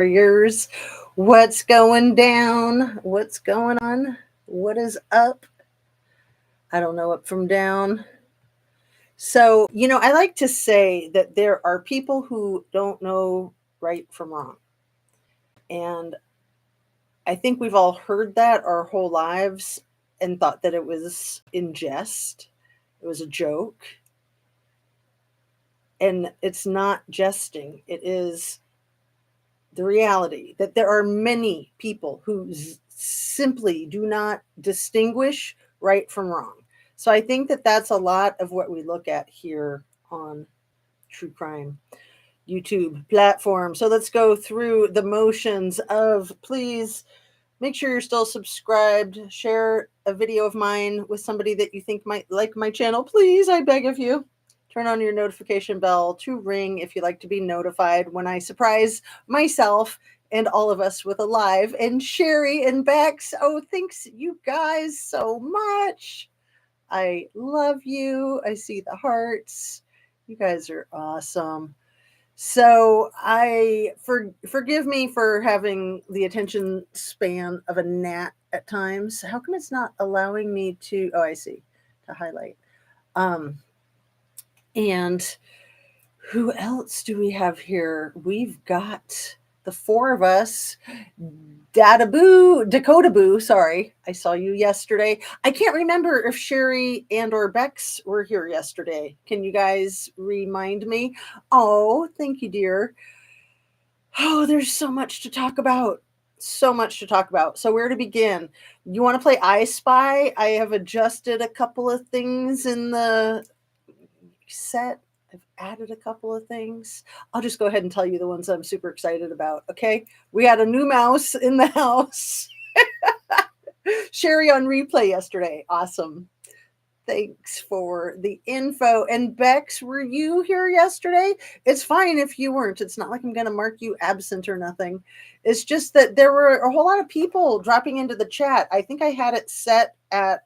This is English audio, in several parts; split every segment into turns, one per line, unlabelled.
warriors. What's going down? What's going on? What is up? I don't know up from down. So, I like to say that there are people who don't know right from wrong. And I think we've all heard that our whole lives and thought that it was in jest, it was a joke. And it's not jesting, it is the reality that there are many people who simply do not distinguish right from wrong. So I think that that's a lot of what we look at here on True Crime YouTube platform. So let's go through the motions of please make sure you're still subscribed, share a video of mine with somebody that you think might like my channel. Please, I beg of you. Turn on your notification bell to ring if you like to be notified when I surprise myself and all of us with a live. And Sherry and Bex, oh, thanks you guys so much. I love you. I see the hearts. You guys are awesome. So forgive me for having the attention span of a gnat at times. How come it's not allowing me to? Oh, I see, to highlight. Um, and who else do we have here? We've got the four of us. Dakota Boo, sorry. I saw you yesterday. I can't remember if Sherry and or Bex were here yesterday. Can you guys remind me? Oh, thank you, dear. Oh, there's so much to talk about. So much to talk about. So where to begin? You want to play I Spy? I have adjusted a couple of things in the set. I've added a couple of things. I'll just go ahead and tell you the ones I'm super excited about. Okay. We had a new mouse in the house. Sherry on replay yesterday. Awesome. Thanks for the info. And Bex, were you here yesterday? It's fine if you weren't. It's not like I'm going to mark you absent or nothing. It's just that there were a whole lot of people dropping into the chat. I think I had it set at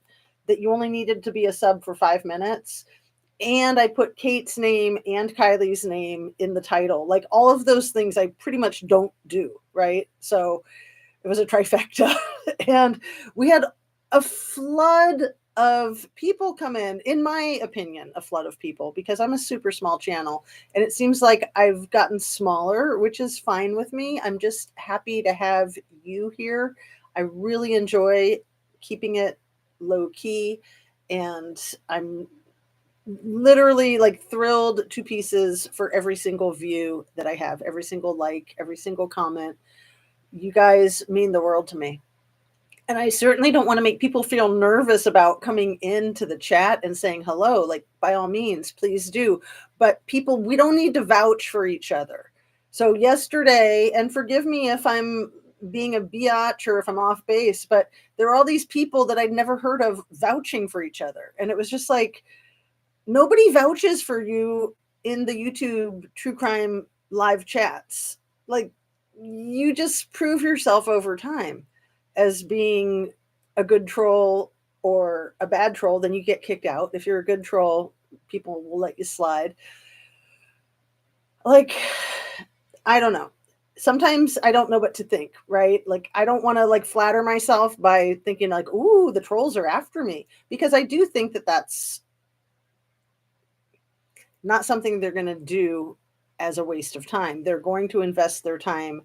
that you only needed to be a sub for 5 minutes. And I put Kate's name and Kylie's name in the title. Like all of those things I pretty much don't do, right? So it was a trifecta. And we had a flood of people come in my opinion, a flood of people, because I'm a super small channel. And it seems like I've gotten smaller, which is fine with me. I'm just happy to have you here. I really enjoy keeping it low key. And I'm literally like thrilled to pieces for every single view that I have, every single like, every single comment. You guys mean the world to me. And I certainly don't want to make people feel nervous about coming into the chat and saying hello. Like, by all means, please do. But people, we don't need to vouch for each other. So yesterday, and forgive me if I'm being a biatch or if I'm off base, but there were all these people that I'd never heard of vouching for each other. And it was just like, nobody vouches for you in the YouTube true crime live chats. Like, you just prove yourself over time as being a good troll or a bad troll, then you get kicked out. If you're a good troll, people will let you slide. Like, I don't know. Sometimes I don't know what to think, right? Like, I don't want to like flatter myself by thinking like, ooh, the trolls are after me, because I do think that that's not something they're going to do as a waste of time. They're going to invest their time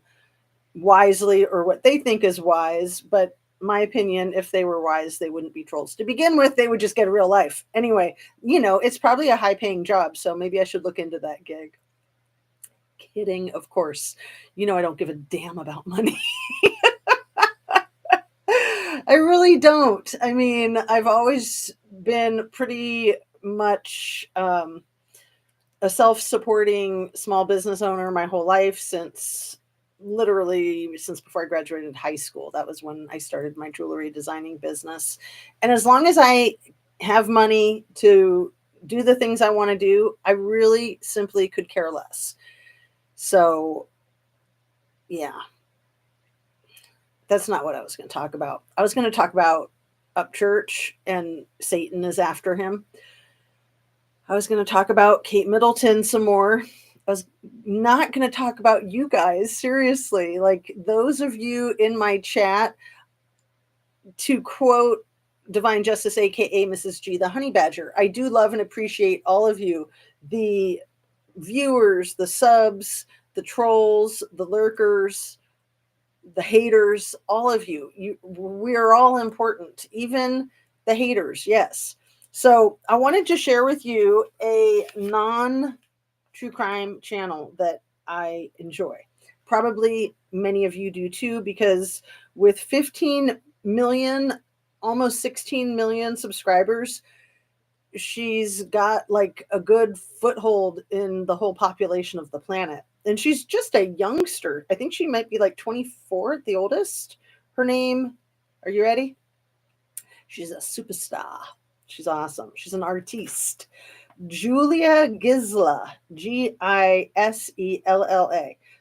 wisely, or what they think is wise. But my opinion, if they were wise, they wouldn't be trolls to begin with. They would just get a real life. Anyway, it's probably a high paying job. So maybe I should look into that gig. Kidding, of course. I don't give a damn about money. I really don't. I mean, I've always been pretty much a self-supporting small business owner my whole life, since before I graduated high school. That was when I started my jewelry designing business. And as long as I have money to do the things I want to do, I really simply could care less. So, yeah, that's not what I was going to talk about. I was going to talk about Upchurch and Satan is after him. I was going to talk about Kate Middleton some more. I was not going to talk about you guys, seriously. Like those of you in my chat, to quote Divine Justice, aka Mrs. G, the honey badger, I do love and appreciate all of you, the viewers, the subs, the trolls, the lurkers, the haters, all of you. We are all important, even the haters, yes. So I wanted to share with you a non true crime channel that I enjoy. Probably many of you do too, because with 15 million, almost 16 million subscribers, she's got like a good foothold in the whole population of the planet. And she's just a youngster. I think she might be like 24 at the oldest. Her name, are you ready? She's a superstar. She's awesome. She's an artiste. Julia Gisela, Gisella.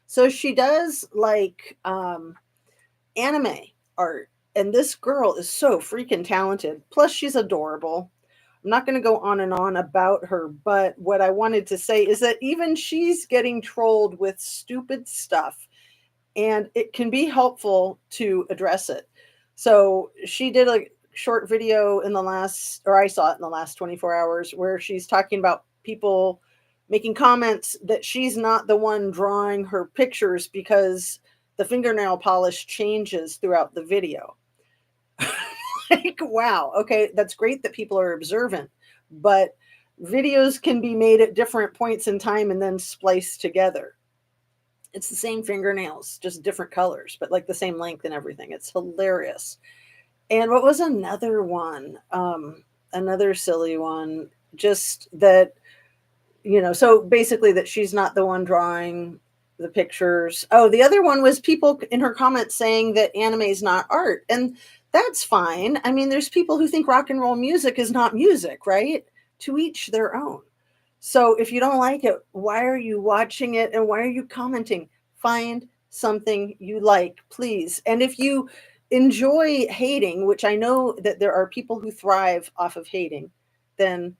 So she does like anime art. And this girl is so freaking talented. Plus, she's adorable. I'm not going to go on and on about her, but what I wanted to say is that even she's getting trolled with stupid stuff, and it can be helpful to address it. So she did a short video in the last, or I saw it in the last 24 hours, where she's talking about people making comments that she's not the one drawing her pictures because the fingernail polish changes throughout the video. Like, wow, okay, that's great that people are observant, but videos can be made at different points in time and then spliced together. It's the same fingernails, just different colors, but like the same length and everything. It's hilarious. And what was another one? Another silly one, just that, so basically that she's not the one drawing the pictures. Oh, the other one was people in her comments saying that anime is not art. And that's fine. I mean, there's people who think rock and roll music is not music, right? To each their own. So if you don't like it, why are you watching it and why are you commenting? Find something you like, please. And if you enjoy hating, which I know that there are people who thrive off of hating, then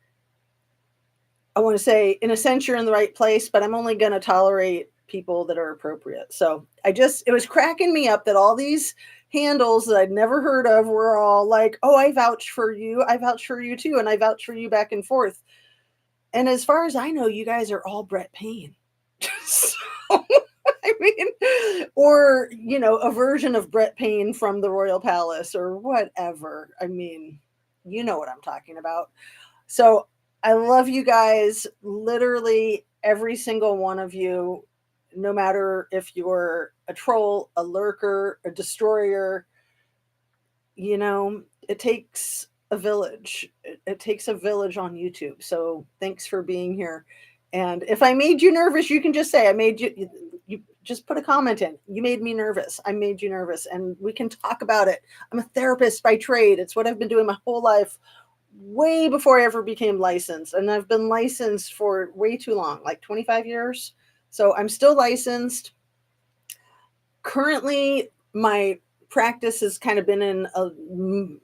I want to say, in a sense, you're in the right place, but I'm only going to tolerate people that are appropriate. So it was cracking me up that all these handles that I'd never heard of were all like, oh, I vouch for you. I vouch for you too. And I vouch for you back and forth. And as far as I know, you guys are all Brett Payne. So, I mean, or, a version of Brett Payne from the Royal Palace or whatever. I mean, you know what I'm talking about. So I love you guys, literally every single one of you, no matter if you're a troll, a lurker, a destroyer, it takes a village. It takes a village on YouTube. So thanks for being here. And if I made you nervous, you can just say, I made you just put a comment in. You made me nervous. I made you nervous. And we can talk about it. I'm a therapist by trade. It's what I've been doing my whole life, way before I ever became licensed. And I've been licensed for way too long, like 25 years. So I'm still licensed. Currently, my practice has kind of been in a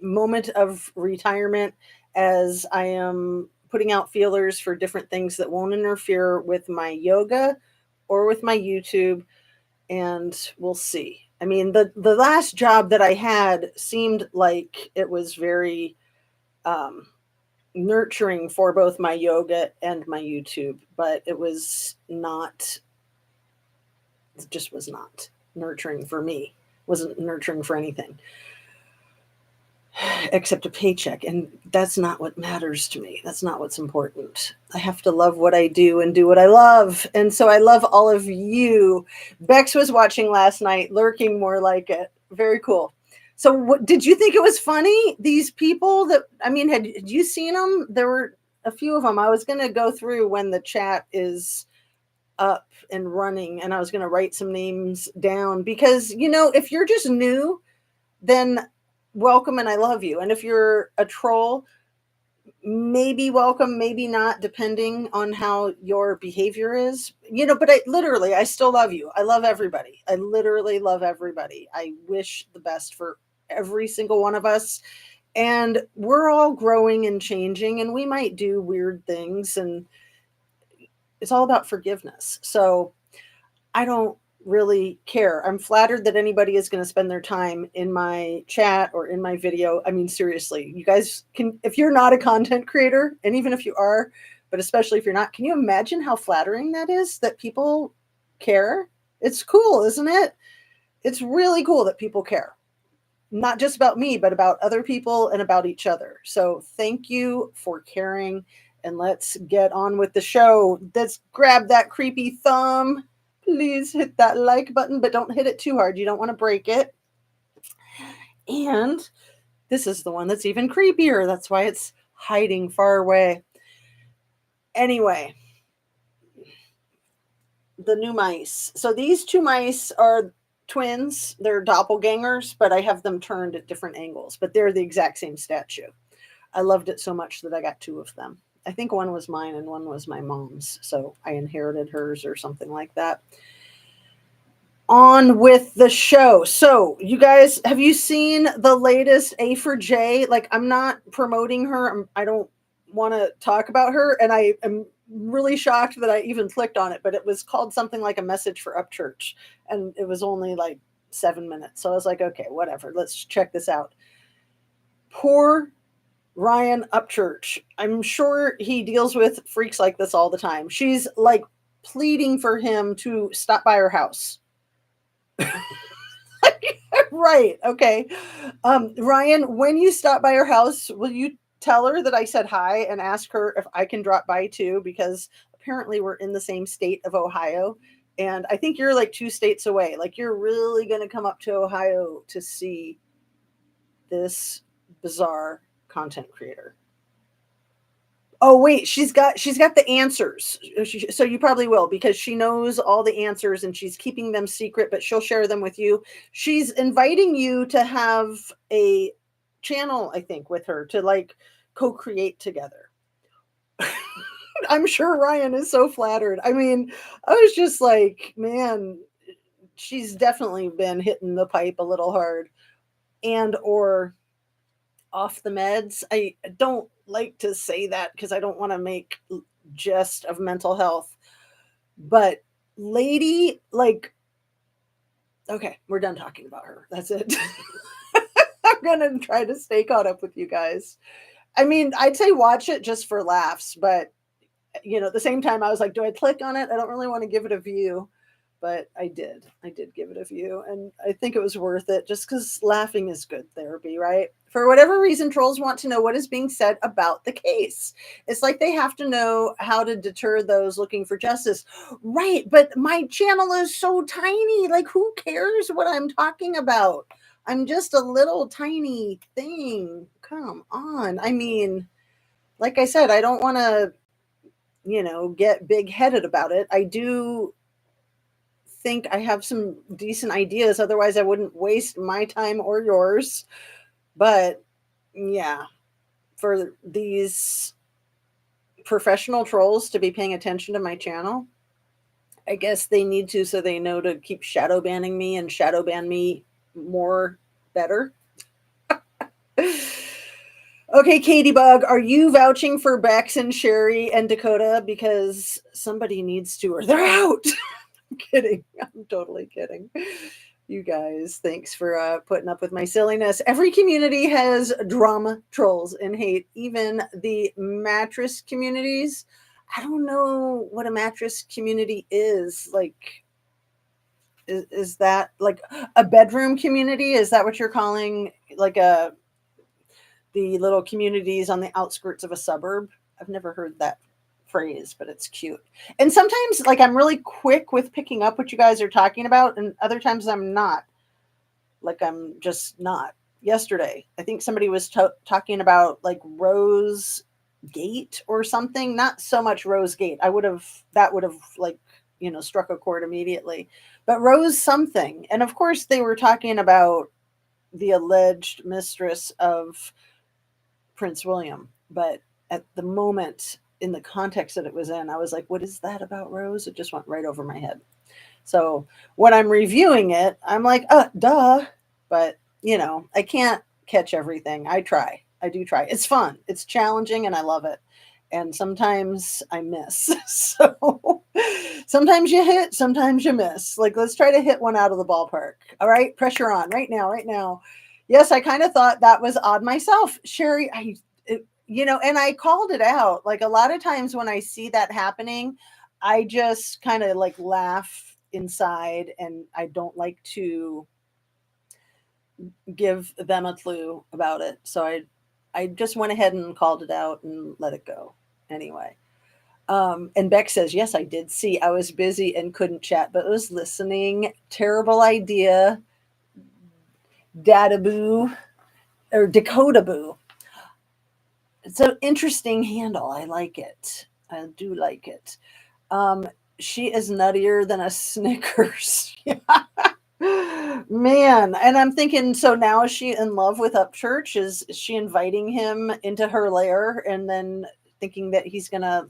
moment of retirement as I am putting out feelers for different things that won't interfere with my yoga or with my YouTube. And we'll see. I mean, the last job that I had seemed like it was very nurturing for both my yoga and my YouTube, but it was not, it just was not nurturing for me. Wasn't nurturing for anything except a paycheck. And that's not what matters to me. That's not what's important. I have to love what I do and do what I love. And so I love all of you. Bex was watching last night, lurking more like it. Very cool. So what, did you think it was funny? These people that, I mean, had you seen them? There were a few of them. I was going to go through when the chat is up and running, and I was going to write some names down because, if you're just new, then welcome and I love you. And if you're a troll, maybe welcome, maybe not, depending on how your behavior is, but I still love you. I love everybody. I literally love everybody. I wish the best for every single one of us. And we're all growing and changing, and we might do weird things. And it's all about forgiveness. So I don't really care. I'm flattered that anybody is going to spend their time in my chat or in my video. I mean, seriously, you guys can, if you're not a content creator, and even if you are, but especially if you're not, can you imagine how flattering that is that people care? It's cool, isn't it? It's really cool that people care, not just about me, but about other people and about each other. So thank you for caring. And let's get on with the show. Let's grab that creepy thumb. Please hit that like button, but don't hit it too hard. You don't want to break it. And this is the one that's even creepier. That's why it's hiding far away. Anyway, the new mice. So these two mice are twins. They're doppelgangers, but I have them turned at different angles, but they're the exact same statue. I loved it so much that I got two of them. I think one was mine and one was my mom's. So I inherited hers or something like that. On with the show. So, you guys, have you seen the latest A for J? Like, I'm not promoting her. I don't want to talk about her. And I am really shocked that I even clicked on it, but it was called something like a message for Upchurch. And it was only like 7 minutes. So I was like, okay, whatever. Let's check this out. Poor Ryan Upchurch. I'm sure he deals with freaks like this all the time. She's like pleading for him to stop by her house. Right. Okay. Ryan, when you stop by her house, will you tell her that I said hi and ask her if I can drop by too? Because apparently we're in the same state of Ohio. And I think you're like 2 states away. Like you're really going to come up to Ohio to see this bizarre content creator. Oh wait, she's got the answers. So you probably will because she knows all the answers and she's keeping them secret, but she'll share them with you. She's inviting you to have a channel, I think, with her to like co-create together. I'm sure Ryan is so flattered. I mean, I was just like, man, she's definitely been hitting the pipe a little hard and or off the meds. I don't like to say that because I don't want to make jest of mental health. But lady, like, okay, we're done talking about her. That's it. I'm gonna try to stay caught up with you guys. I mean, I'd say watch it just for laughs, but at the same time, I was like, do I click on it? I don't really want to give it a view, but I did. I did give it a view, and I think it was worth it just because laughing is good therapy, right? For whatever reason, trolls want to know what is being said about the case. It's like they have to know how to deter those looking for justice. Right, but my channel is so tiny. Like, who cares what I'm talking about? I'm just a little tiny thing. Come on. I mean, like I said, I don't want to get big headed about it. I do think I have some decent ideas. Otherwise, I wouldn't waste my time or yours. But yeah, for these professional trolls to be paying attention to my channel, I guess they need to so they know to keep shadow banning me and shadow ban me more better. Okay, Katie Bug, are you vouching for Bex and Sherry and Dakota? Because somebody needs to, or they're out. I'm kidding. I'm totally kidding. You guys, thanks for putting up with my silliness. Every community has drama, trolls, and hate. Even the mattress communities. I don't know what a mattress community is. Like, is that like a bedroom community? Is that what you're calling like the little communities on the outskirts of a suburb? I've never heard that phrase, but it's cute. And sometimes, like, I'm really quick with picking up what you guys are talking about, and other times I'm not. Like, I'm just not. Yesterday, I think somebody was talking about like Rose Gate or something. Not so much Rose Gate. That would have like struck a chord immediately. But Rose something, and of course they were talking about the alleged mistress of Prince William. But at the moment, in the context that it was in, I was like, what is that about Rose? It just went right over my head. So when I'm reviewing it, I'm like, duh. But, I can't catch everything. I try. I do try. It's fun. It's challenging and I love it. and sometimes I miss. So sometimes you hit, sometimes you miss. Like, let's try to hit one out of the ballpark. All right, pressure on right now, right now. Yes, I kind of thought that was odd myself, Sherry. And I called it out. Like, a lot of times when I see that happening, I just kind of like laugh inside, and I don't like to give them a clue about it. So I just went ahead and called it out and let it go anyway. And Beck says, yes, I did see. I was busy and couldn't chat, but was listening. Terrible idea. Data boo or Dakota boo. It's an interesting handle. I like it. I do like it. Um, she is nuttier than a Snickers. Man, and I'm thinking, so now is she in love with Upchurch? Is she inviting him into her lair and then thinking that he's gonna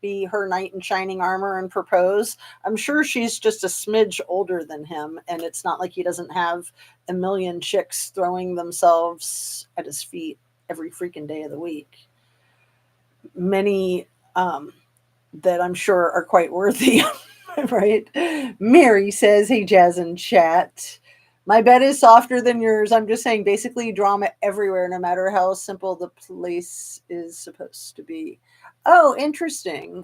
be her knight in shining armor and propose? I'm sure she's just a smidge older than him, and it's not like he doesn't have a million chicks throwing themselves at his feet every freaking day of the week. Many that I'm sure are quite worthy. Right? Mary says, hey, Jazz and chat. My bed is softer than yours. I'm just saying, basically, drama everywhere, no matter how simple the place is supposed to be. Oh, interesting.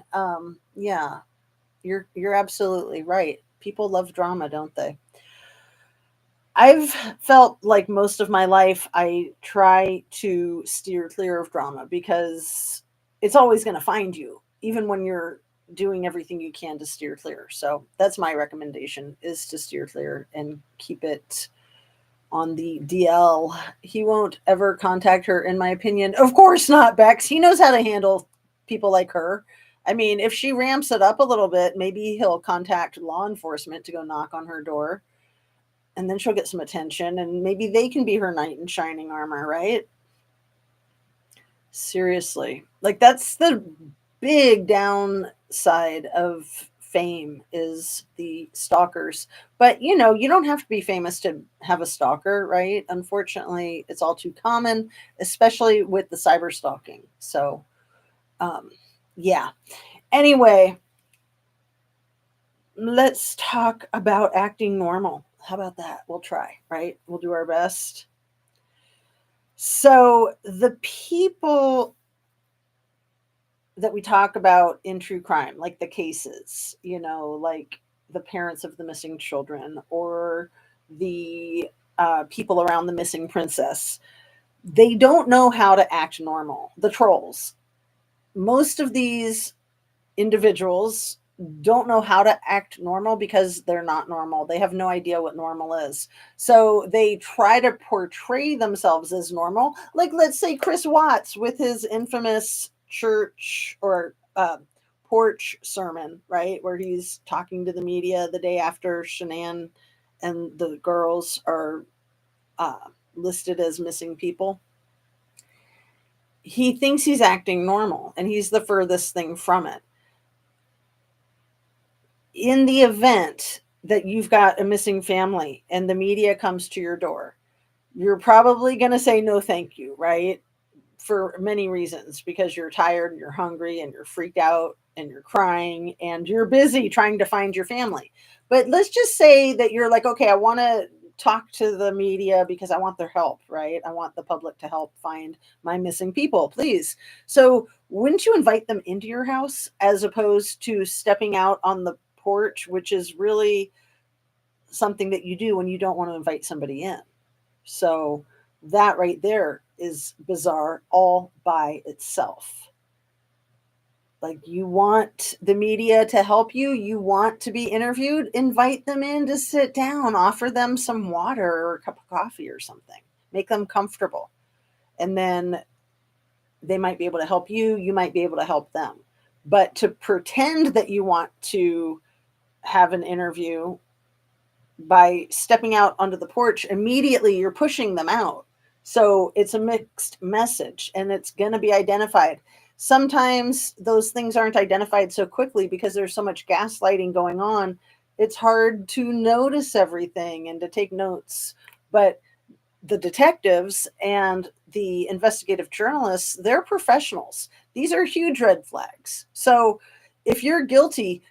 Yeah, you're absolutely right. People love drama, don't they? I've felt like most of my life I try to steer clear of drama because it's always going to find you, even when you're doing everything you can to steer clear. So that's my recommendation, is to steer clear and keep it on the DL. He won't ever contact her, in my opinion. Of course not, Bex. He knows how to handle people like her. I mean, if she ramps it up a little bit, maybe he'll contact law enforcement to go knock on her door, and then she'll get some attention, and maybe they can be her knight in shining armor, right? Seriously. Like, that's the big downside of fame, is the stalkers. But you don't have to be famous to have a stalker, right? Unfortunately, it's all too common, especially with the cyber stalking. So, um yeah. Anyway, let's talk about acting normal. How about that? We'll try, right? We'll do our best. So, the people that we talk about in true crime, like the cases, like the parents of the missing children, or the people around the missing princess, they don't know how to act normal. The trolls. Most of these individuals don't know how to act normal because they're not normal. They have no idea what normal is. So they try to portray themselves as normal. Like, let's say Chris Watts with his infamous church or porch sermon, right? Where he's talking to the media the day after Shanann and the girls are listed as missing people. He thinks he's acting normal, and he's the furthest thing from it. In the event that you've got a missing family and the media comes to your door, you're probably going to say no thank you, right? For many reasons, because you're tired and you're hungry and you're freaked out and you're crying and you're busy trying to find your family. But let's just say that you're like, okay, I want to talk to the media because I want their help, right? I want the public to help find my missing people, please. So wouldn't you invite them into your house as opposed to stepping out on the porch, which is really something that you do when you don't want to invite somebody in? So that right there is bizarre all by itself. Like, you want the media to help you, you want to be interviewed, invite them in to sit down, offer them some water or a cup of coffee or something, make them comfortable. And then they might be able to help you, you might be able to help them. But to pretend that you want to have an interview by stepping out onto the porch, immediately you're pushing them out. So it's a mixed message, and it's going to be identified. Sometimes those things aren't identified so quickly because there's so much gaslighting going on. It's hard to notice everything and to take notes. But the detectives and the investigative journalists, they're professionals. These are huge red flags. So if you're guilty,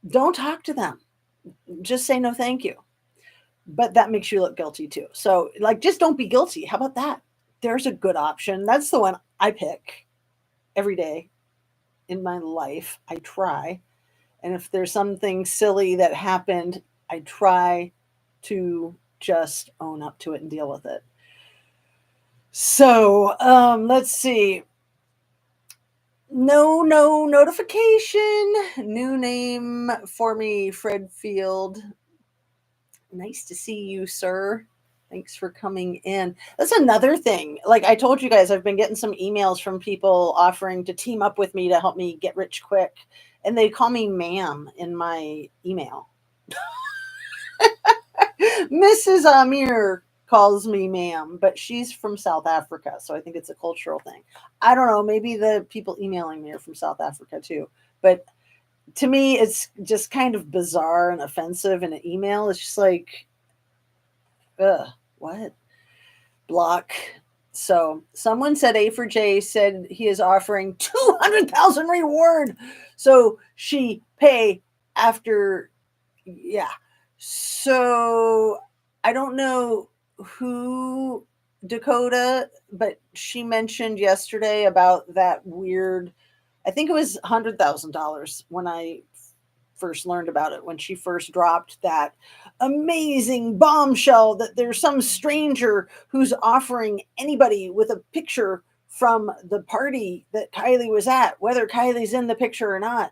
don't talk to them. Just say no, thank you. But that makes you look guilty too. So, like, just don't be guilty. How about that? There's a good option. That's the one I pick every day in my life. I try. And if there's something silly that happened, I try to just own up to it and deal with it. So, let's see. No notification. New name for me, Fred Field. Nice to see you, sir. Thanks for coming in. That's another thing. Like I told you guys, I've been getting some emails from people offering to team up with me to help me get rich quick. And they call me ma'am in my email. Mrs. Amir calls me ma'am, but she's from South Africa. So I think it's a cultural thing. I don't know. Maybe the people emailing me are from South Africa too. But to me, it's just kind of bizarre and offensive in an email. It's just like, ugh, what? Block. So someone said A for J said he is offering 200,000 reward. So she pay after, yeah. So I don't know who Dakota, but she mentioned yesterday about that weird, I think it was $100,000 when I first learned about it, when she first dropped that amazing bombshell that there's some stranger who's offering anybody with a picture from the party that Kylie was at, whether Kylie's in the picture or not,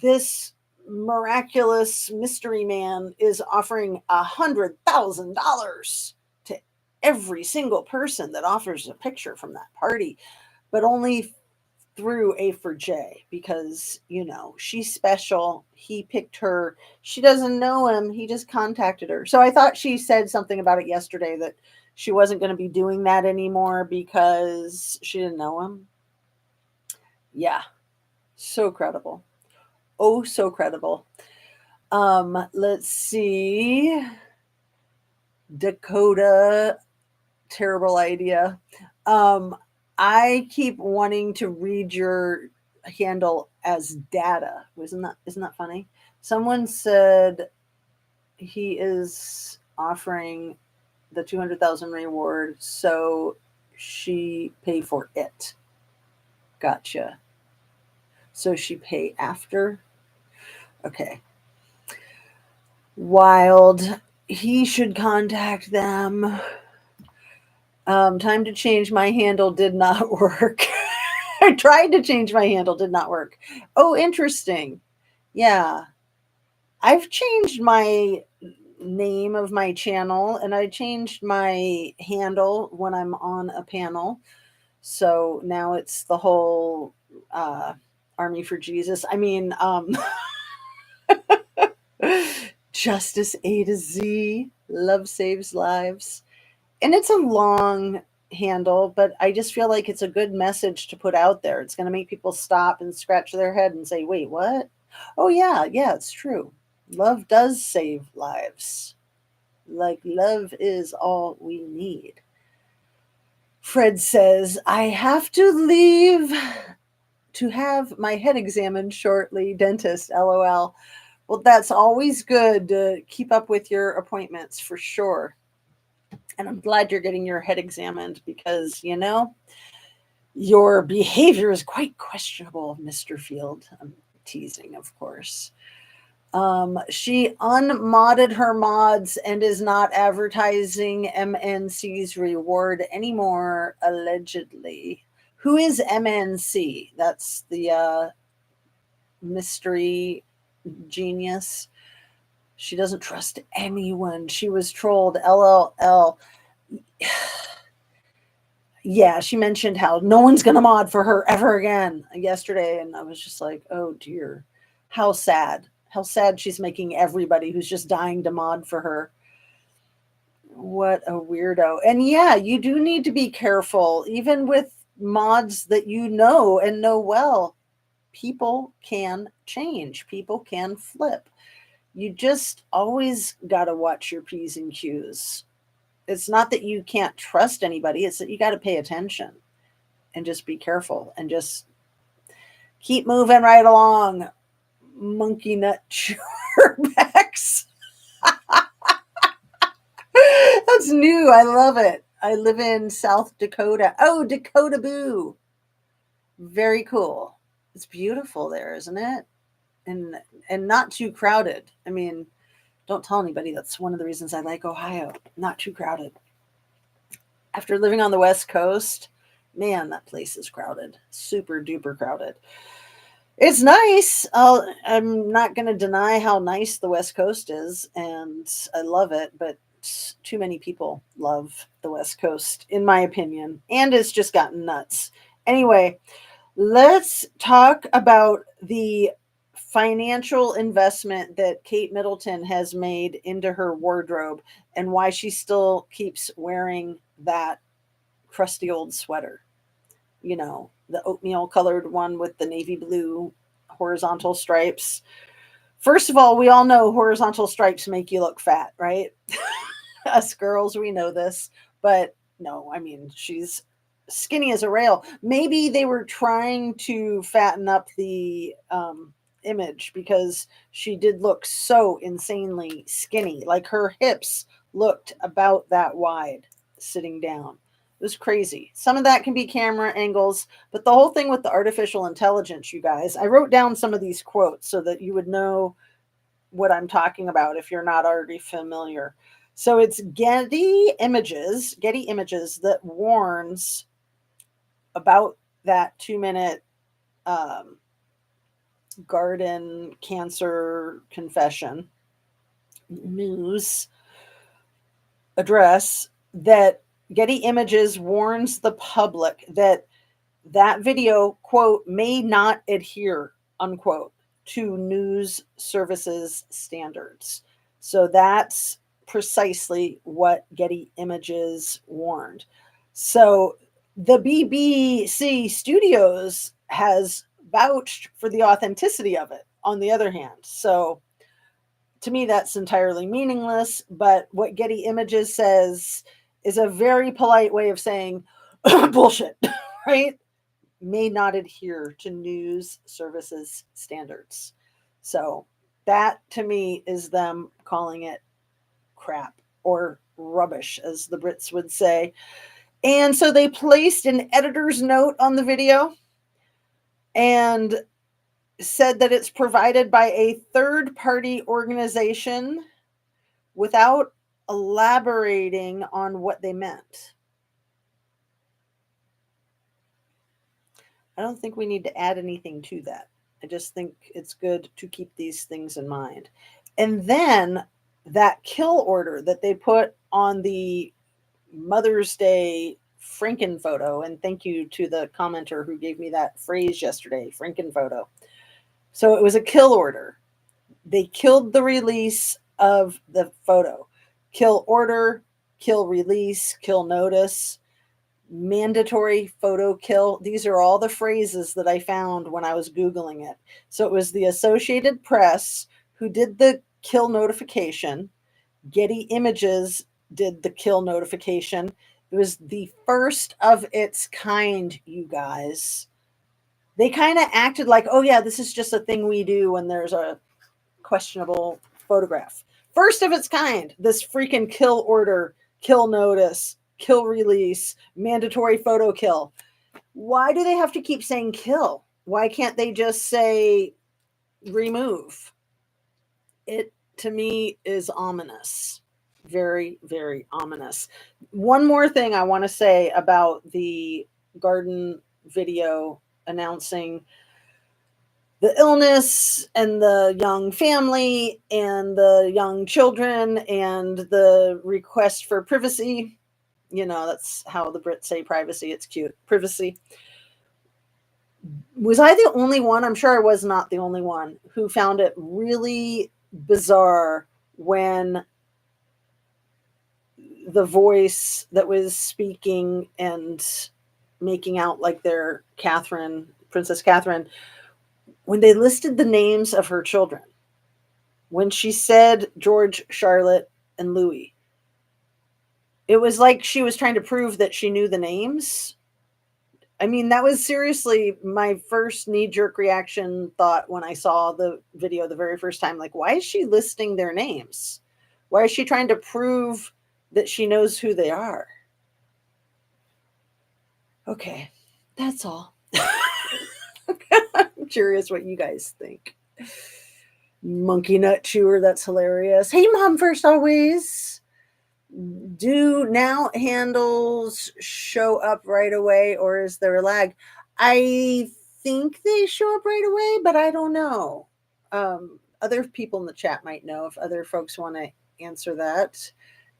this miraculous mystery man is offering $100,000 to every single person that offers a picture from that party, but only through A for J because, she's special. He picked her. She doesn't know him. He just contacted her. So I thought she said something about it yesterday that she wasn't going to be doing that anymore because she didn't know him. Yeah. So credible. Oh, so credible. Let's see. Dakota, terrible idea. Um, I keep wanting to read your handle as data. Isn't that funny? Someone said he is offering the 200,000 reward, so she pay for it. Gotcha. So she pay after. Okay. Wild. He should contact them. Time to change my handle did not work. I tried to change my handle, did not work. Oh, interesting. Yeah. I've changed my name of my channel and I changed my handle when I'm on a panel. So now it's the whole Army for Jesus. I mean, Justice A to Z, love saves lives. And it's a long handle, but I just feel like it's a good message to put out there. It's going to make people stop and scratch their head and say, wait, what? Oh, yeah, it's true. Love does save lives. Like, love is all we need. Fred says, I have to leave to have my head examined shortly. Dentist, LOL. Well, that's always good to keep up with your appointments for sure. And I'm glad you're getting your head examined because, your behavior is quite questionable, Mr. Field. I'm teasing, of course. She unmodded her mods and is not advertising MNC's reward anymore, allegedly. Who is MNC? That's the mystery genius. She doesn't trust anyone. She was trolled. LLL. Yeah, she mentioned how no one's going to mod for her ever again yesterday. And I was just like, oh dear, how sad. How sad she's making everybody who's just dying to mod for her. What a weirdo. And yeah, you do need to be careful, even with mods that you know and know well. People can change, people can flip. You just always got to watch your P's and Q's. It's not that you can't trust anybody, it's that you got to pay attention and just be careful and just keep moving right along, monkey nut backs. That's new. I love it. I live in South Dakota. Oh, Dakota Boo. Very cool. It's beautiful there, isn't it? And and not too crowded. I mean, don't tell anybody that's one of the reasons I like Ohio. Not too crowded. After living on the West Coast, man, that place is crowded. Super duper crowded. It's nice. I'm not going to deny how nice the West Coast is, and I love it, but too many people love the West Coast, in my opinion, and it's just gotten nuts. Anyway, let's talk about the financial investment that Kate Middleton has made into her wardrobe and why she still keeps wearing that crusty old sweater. You know, the oatmeal colored one with the navy blue horizontal stripes. First of all, we all know horizontal stripes make you look fat, right? Us girls, we know this. But no, I mean, she's skinny as a rail. Maybe they were trying to fatten up the image because she did look so insanely skinny. Like her hips looked about that wide sitting down. It was crazy. Some of that can be camera angles, but the whole thing with the artificial intelligence, you guys, I wrote down some of these quotes so that you would know what I'm talking about if you're not already familiar. So it's Getty Images that warns about that 2 minute um, garden cancer confession news address that Getty Images warns the public that that video, quote, may not adhere, unquote, to news services standards. So that's precisely what Getty Images warned. So the BBC Studios has vouched for the authenticity of it, on the other hand. So to me, that's entirely meaningless. But what Getty Images says is a very polite way of saying bullshit, right? May not adhere to news services standards. So that to me is them calling it crap or rubbish, as the Brits would say. And so they placed an editor's note on the video and said that it's provided by a third party organization without elaborating on what they meant. I don't think we need to add anything to that. I just think it's good to keep these things in mind. And then that kill order that they put on the Mother's Day Franken photo, and thank you to the commenter who gave me that phrase yesterday, Franken photo. So it was a kill order. They killed the release of the photo. Kill order, kill release, kill notice, mandatory photo kill. These are all the phrases that I found when I was Googling it. So it was the Associated Press who did the kill notification. Getty Images did the kill notification. It was the first of its kind, you guys. They kind of acted like, oh, yeah, this is just a thing we do when there's a questionable photograph. First of its kind, this freaking kill order, kill notice, kill release, mandatory photo kill. Why do they have to keep saying kill? Why can't they just say remove? It to me is ominous. Very, very ominous. One more thing I want to say about the garden video announcing the illness and the young family and the young children and the request for privacy. You know, that's how the Brits say privacy. It's cute. Privacy. Was I the only one? I'm sure I was not the only one who found it really bizarre when the voice that was speaking and making out like they're Catherine, Princess Catherine, when they listed the names of her children, when she said George, Charlotte, and Louis, It was like she was trying to prove that she knew the names. I mean, that was seriously my first knee jerk reaction thought when I saw the video the very first time. Like, why is she listing their names? Why is she trying to prove that she knows who they are? Okay, that's all. I'm curious what you guys think. Monkey nut chewer, that's hilarious. Hey, mom, first always. Do now handles show up right away or is there a lag? I think they show up right away, but I don't know. Other people in the chat might know if other folks want to answer that.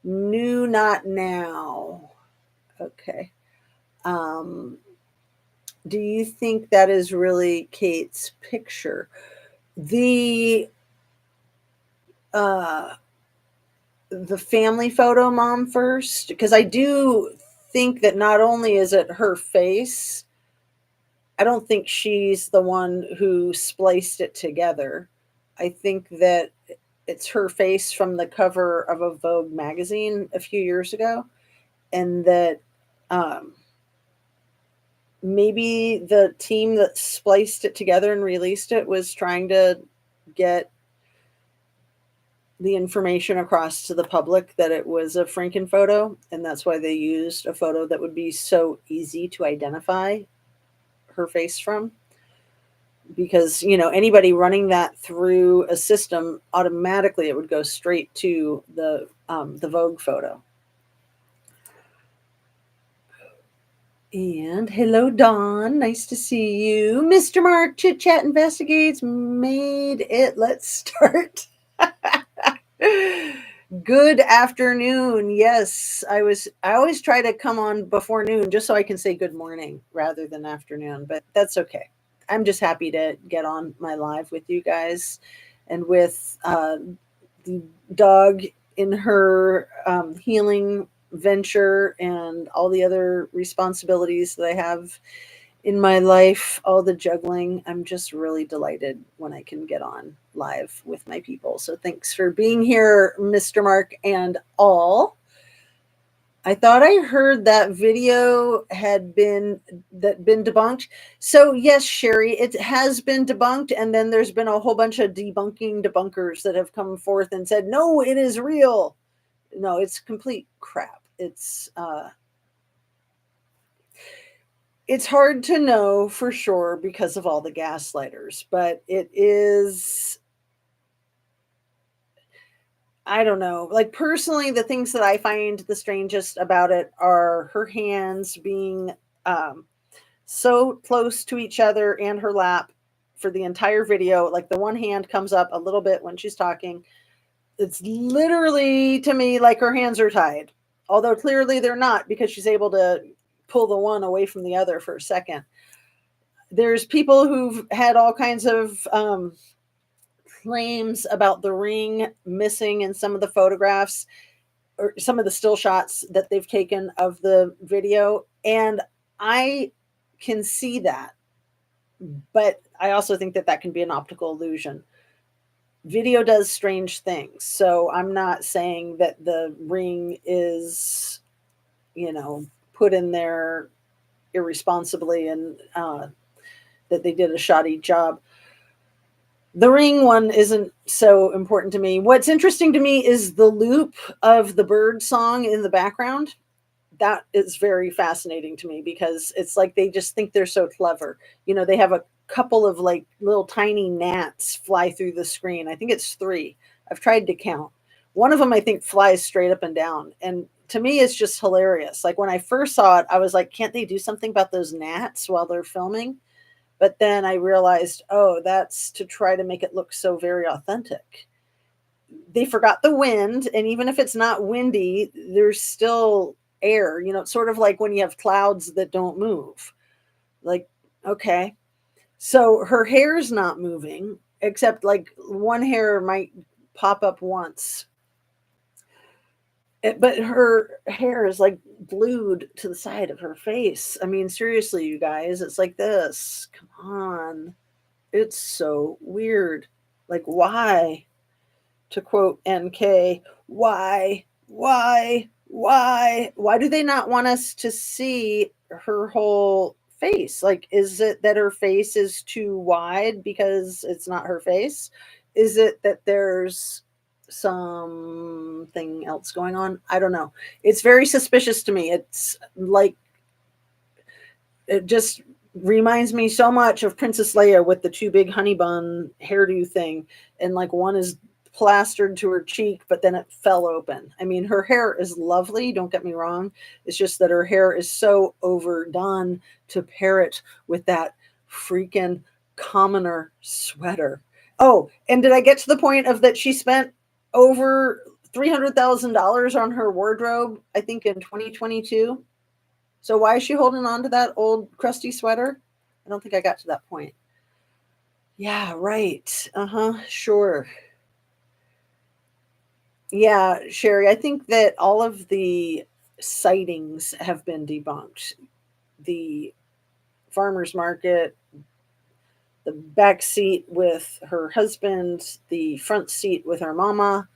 New, not now. Okay. Um, do you think that is really Kate's picture? The uh the family photo mom first, because I do think that not only is it her face, I don't think she's the one who spliced it together. I think that it's her face from the cover of a Vogue magazine a few years ago, and that um, maybe the team that spliced it together and released it was trying to get the information across to the public that it was a Franken photo, and that's why they used a photo that would be so easy to identify her face from. Because anybody running that through a system, automatically it would go straight to the Vogue photo. And hello, Dawn. Nice to see you. Mr. Mark, Chit Chat Investigates made it. Let's start. Good afternoon. Yes, I always try to come on before noon just so I can say good morning rather than afternoon, but that's okay. I'm just happy to get on my live with you guys and with the dog in her healing venture and all the other responsibilities that I have in my life, all the juggling. I'm just really delighted when I can get on live with my people. So thanks for being here, Mr. Mark and all. I thought I heard that video had been debunked. So yes, Sherry, it has been debunked, and then there's been a whole bunch of debunking debunkers that have come forth and said, no, it is real. No, it's complete crap. It's hard to know for sure because of all the gaslighters, but it is, I don't know. Like personally, the things that I find the strangest about it are her hands being um, so close to each other and her lap for the entire video. Like the one hand comes up a little bit when she's talking. It's literally to me like her hands are tied, although clearly they're not because she's able to pull the one away from the other for a second. There's people who've had all kinds of claims about the ring missing in some of the photographs or some of the still shots that they've taken of the video. And I can see that, but I also think that that can be an optical illusion. Video does strange things. So I'm not saying that the ring is, put in there irresponsibly and that they did a shoddy job. The ring one isn't so important to me. What's interesting to me is the loop of the bird song in the background. That is very fascinating to me because it's like they just think they're so clever. They have a couple of like little tiny gnats fly through the screen. I think it's three. I've tried to count. One of them I think flies straight up and down. And to me, it's just hilarious. Like when I first saw it, I was like, can't they do something about those gnats while they're filming? But then I realized, oh, that's to try to make it look so very authentic. They forgot the wind, and even if it's not windy, there's still air. It's sort of like when you have clouds that don't move. Like, okay. So her hair's not moving, except like one hair might pop up once. But her hair is like glued to the side of her face. I mean, seriously, you guys, it's like this. Come on. It's so weird. Like, why? To quote NK, why? Why do they not want us to see her whole face? Like, is it that her face is too wide because it's not her face? Is it that there's something else going on? I don't know. It's very suspicious to me. It's like it just reminds me so much of Princess Leia with the two big honey bun hairdo thing, and like one is plastered to her cheek, but then it fell open. I mean, her hair is lovely, don't get me wrong. It's just that her hair is so overdone to pair it with that freaking commoner sweater. Oh, and did I get to the point of that she spent over $300,000 on her wardrobe, I think in 2022? So why is she holding on to that old crusty sweater? I don't think I got to that point. Yeah, right. Uh-huh, sure. Yeah, Sherry, I think that all of the sightings have been debunked. The farmer's market, the back seat with her husband, the front seat with her mama,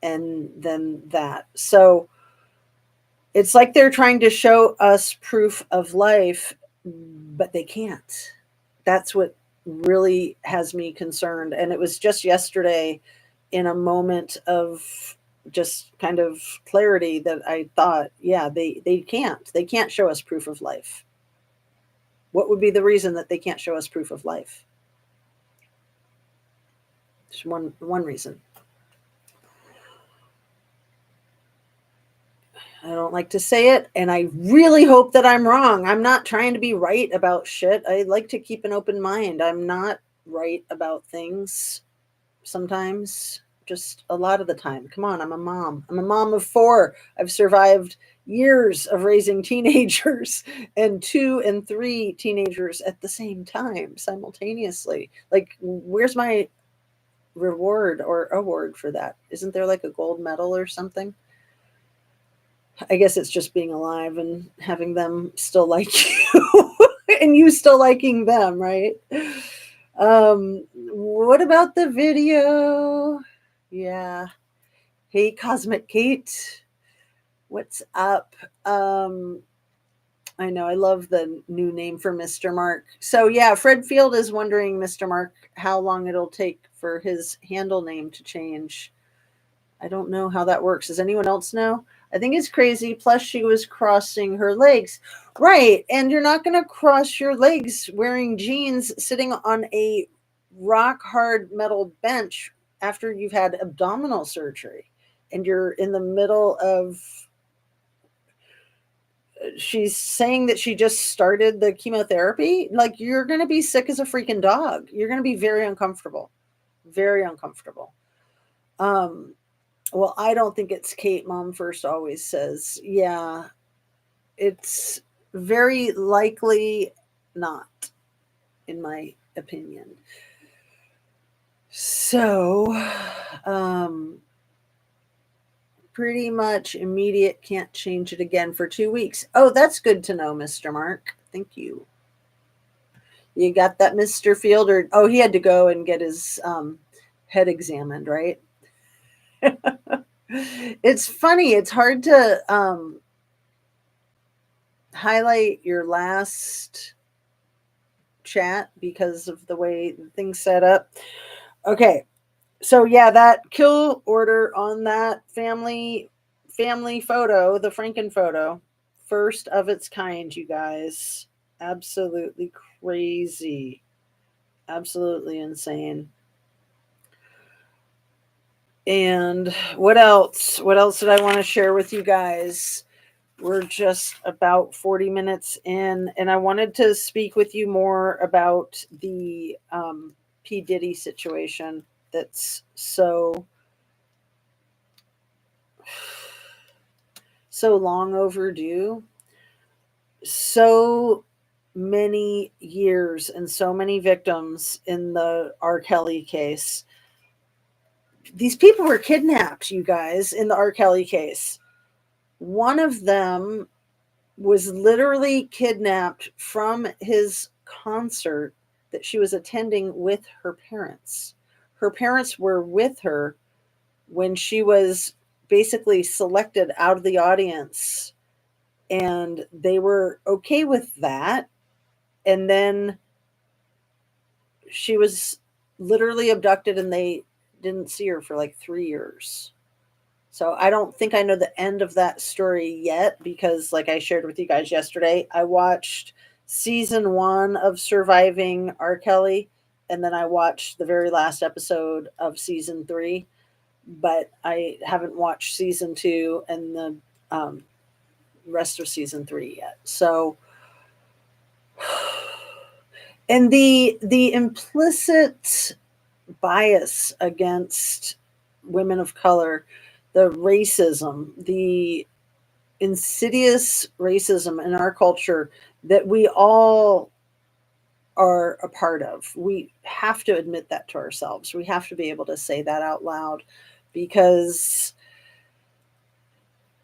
and then that. So it's like they're trying to show us proof of life, but they can't. That's what really has me concerned. And it was just yesterday in a moment of just kind of clarity that I thought, yeah, they can't. They can't show us proof of life. What would be the reason that they can't show us proof of life? Just one reason. I don't like to say it, and I really hope that I'm wrong. I'm not trying to be right about shit. I like to keep an open mind. I'm not right about things sometimes, just a lot of the time. Come on, I'm a mom. I'm a mom of four. I've survived years of raising teenagers and two and three teenagers at the same time, simultaneously. Like, where's my reward or award for that? Isn't there like a gold medal or something? I guess it's just being alive and having them still like you and you still liking them, right? What about the video? Yeah. Hey, Cosmic Kate, what's up? Um, I know I love the new name for Mr. Mark. So yeah, Fred Field is wondering, Mr. Mark, how long it'll take for his handle name to change. I don't know how that works. Does anyone else know? I think it's crazy. Plus, she was crossing her legs. Right. And you're not going to cross your legs wearing jeans sitting on a rock hard metal bench after you've had abdominal surgery and you're in the middle of. She's saying that she just started the chemotherapy. Like, you're going to be sick as a freaking dog. You're going to be very uncomfortable. Very uncomfortable. Um, Well, I don't think it's Kate. Mom first always says, yeah, it's very likely not, in my opinion. So, um, pretty much immediate, can't change it again for 2 weeks. Oh, that's good to know, Mr. Mark. Thank you. You got that, Mr. Fielder? Oh, he had to go and get his head examined, right? It's funny. It's hard to highlight your last chat because of the way things set up. Okay. So yeah, that kill order on that family photo, the Franken photo, first of its kind, you guys. Absolutely crazy. Absolutely insane. And what else? What else did I want to share with you guys? We're just about 40 minutes in, and I wanted to speak with you more about the P. Diddy situation that's so long overdue. So many years and so many victims in the R. Kelly case. These people were kidnapped, you guys, in the R. Kelly case. One of them was literally kidnapped from his concert that she was attending with her parents. Her parents were with her when she was basically selected out of the audience, and they were okay with that. And then she was literally abducted, and they didn't see her for like 3 years. So I don't think I know the end of that story yet because, like I shared with you guys yesterday, I watched season one of Surviving R. Kelly, and then I watched the very last episode of season three, but I haven't watched season two and the um, rest of season three yet. So, and the implicit bias against women of color, the racism, the insidious racism in our culture that we all are a part of. We have to admit that to ourselves. We have to be able to say that out loud because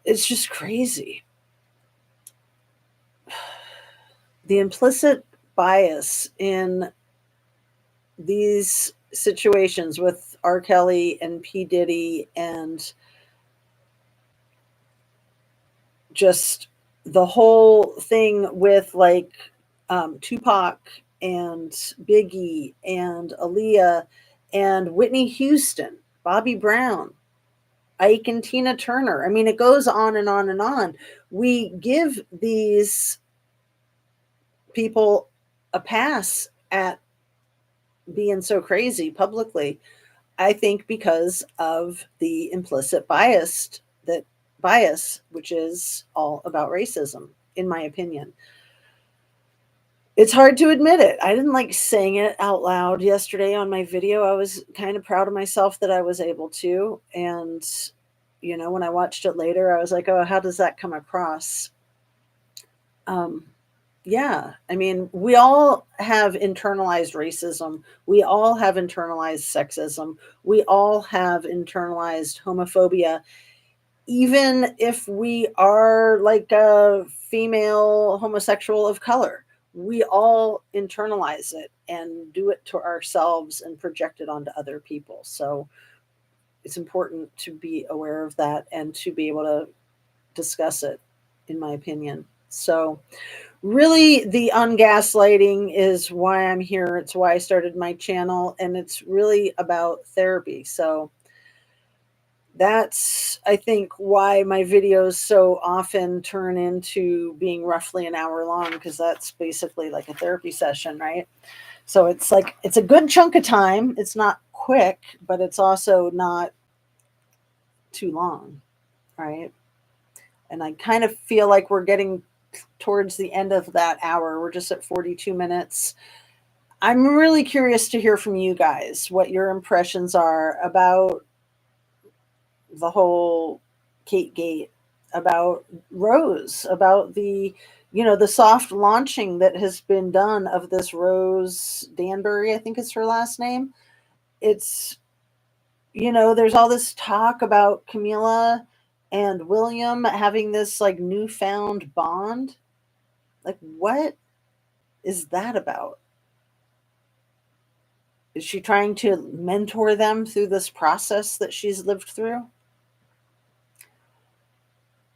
it's just crazy. The implicit bias in these situations with R. Kelly and P. Diddy and just the whole thing with like Tupac and Biggie and Aaliyah and Whitney Houston, Bobby Brown, Ike and Tina Turner. I mean, it goes on and on and on. We give these people a pass at being so crazy publicly. I think because of the implicit bias, which is all about racism, in my opinion. It's hard to admit it. I didn't like saying it out loud yesterday on my video. I was kind of proud of myself that I was able to. And, when I watched it later, I was like, oh, how does that come across? Um, yeah, I mean, we all have internalized racism. We all have internalized sexism. We all have internalized homophobia, even if we are like a female homosexual of color. We all internalize it and do it to ourselves and project it onto other people. So it's important to be aware of that and to be able to discuss it, in my opinion. So, really, the ungaslighting is why I'm here. It's why I started my channel, and it's really about therapy. So, that's, I think, why my videos so often turn into being roughly an hour long, because that's basically like a therapy session, right? So it's like it's a good chunk of time. It's not quick, but it's also not too long, right? And I kind of feel like we're getting towards the end of that hour. We're just at 42 minutes. I'm really curious to hear from you guys what your impressions are about the whole Kate Gate, about Rose, about the soft launching that has been done of this Rose Danbury, I think is her last name. It's, there's all this talk about Camila and William having this like newfound bond. Like, what is that about? Is she trying to mentor them through this process that she's lived through?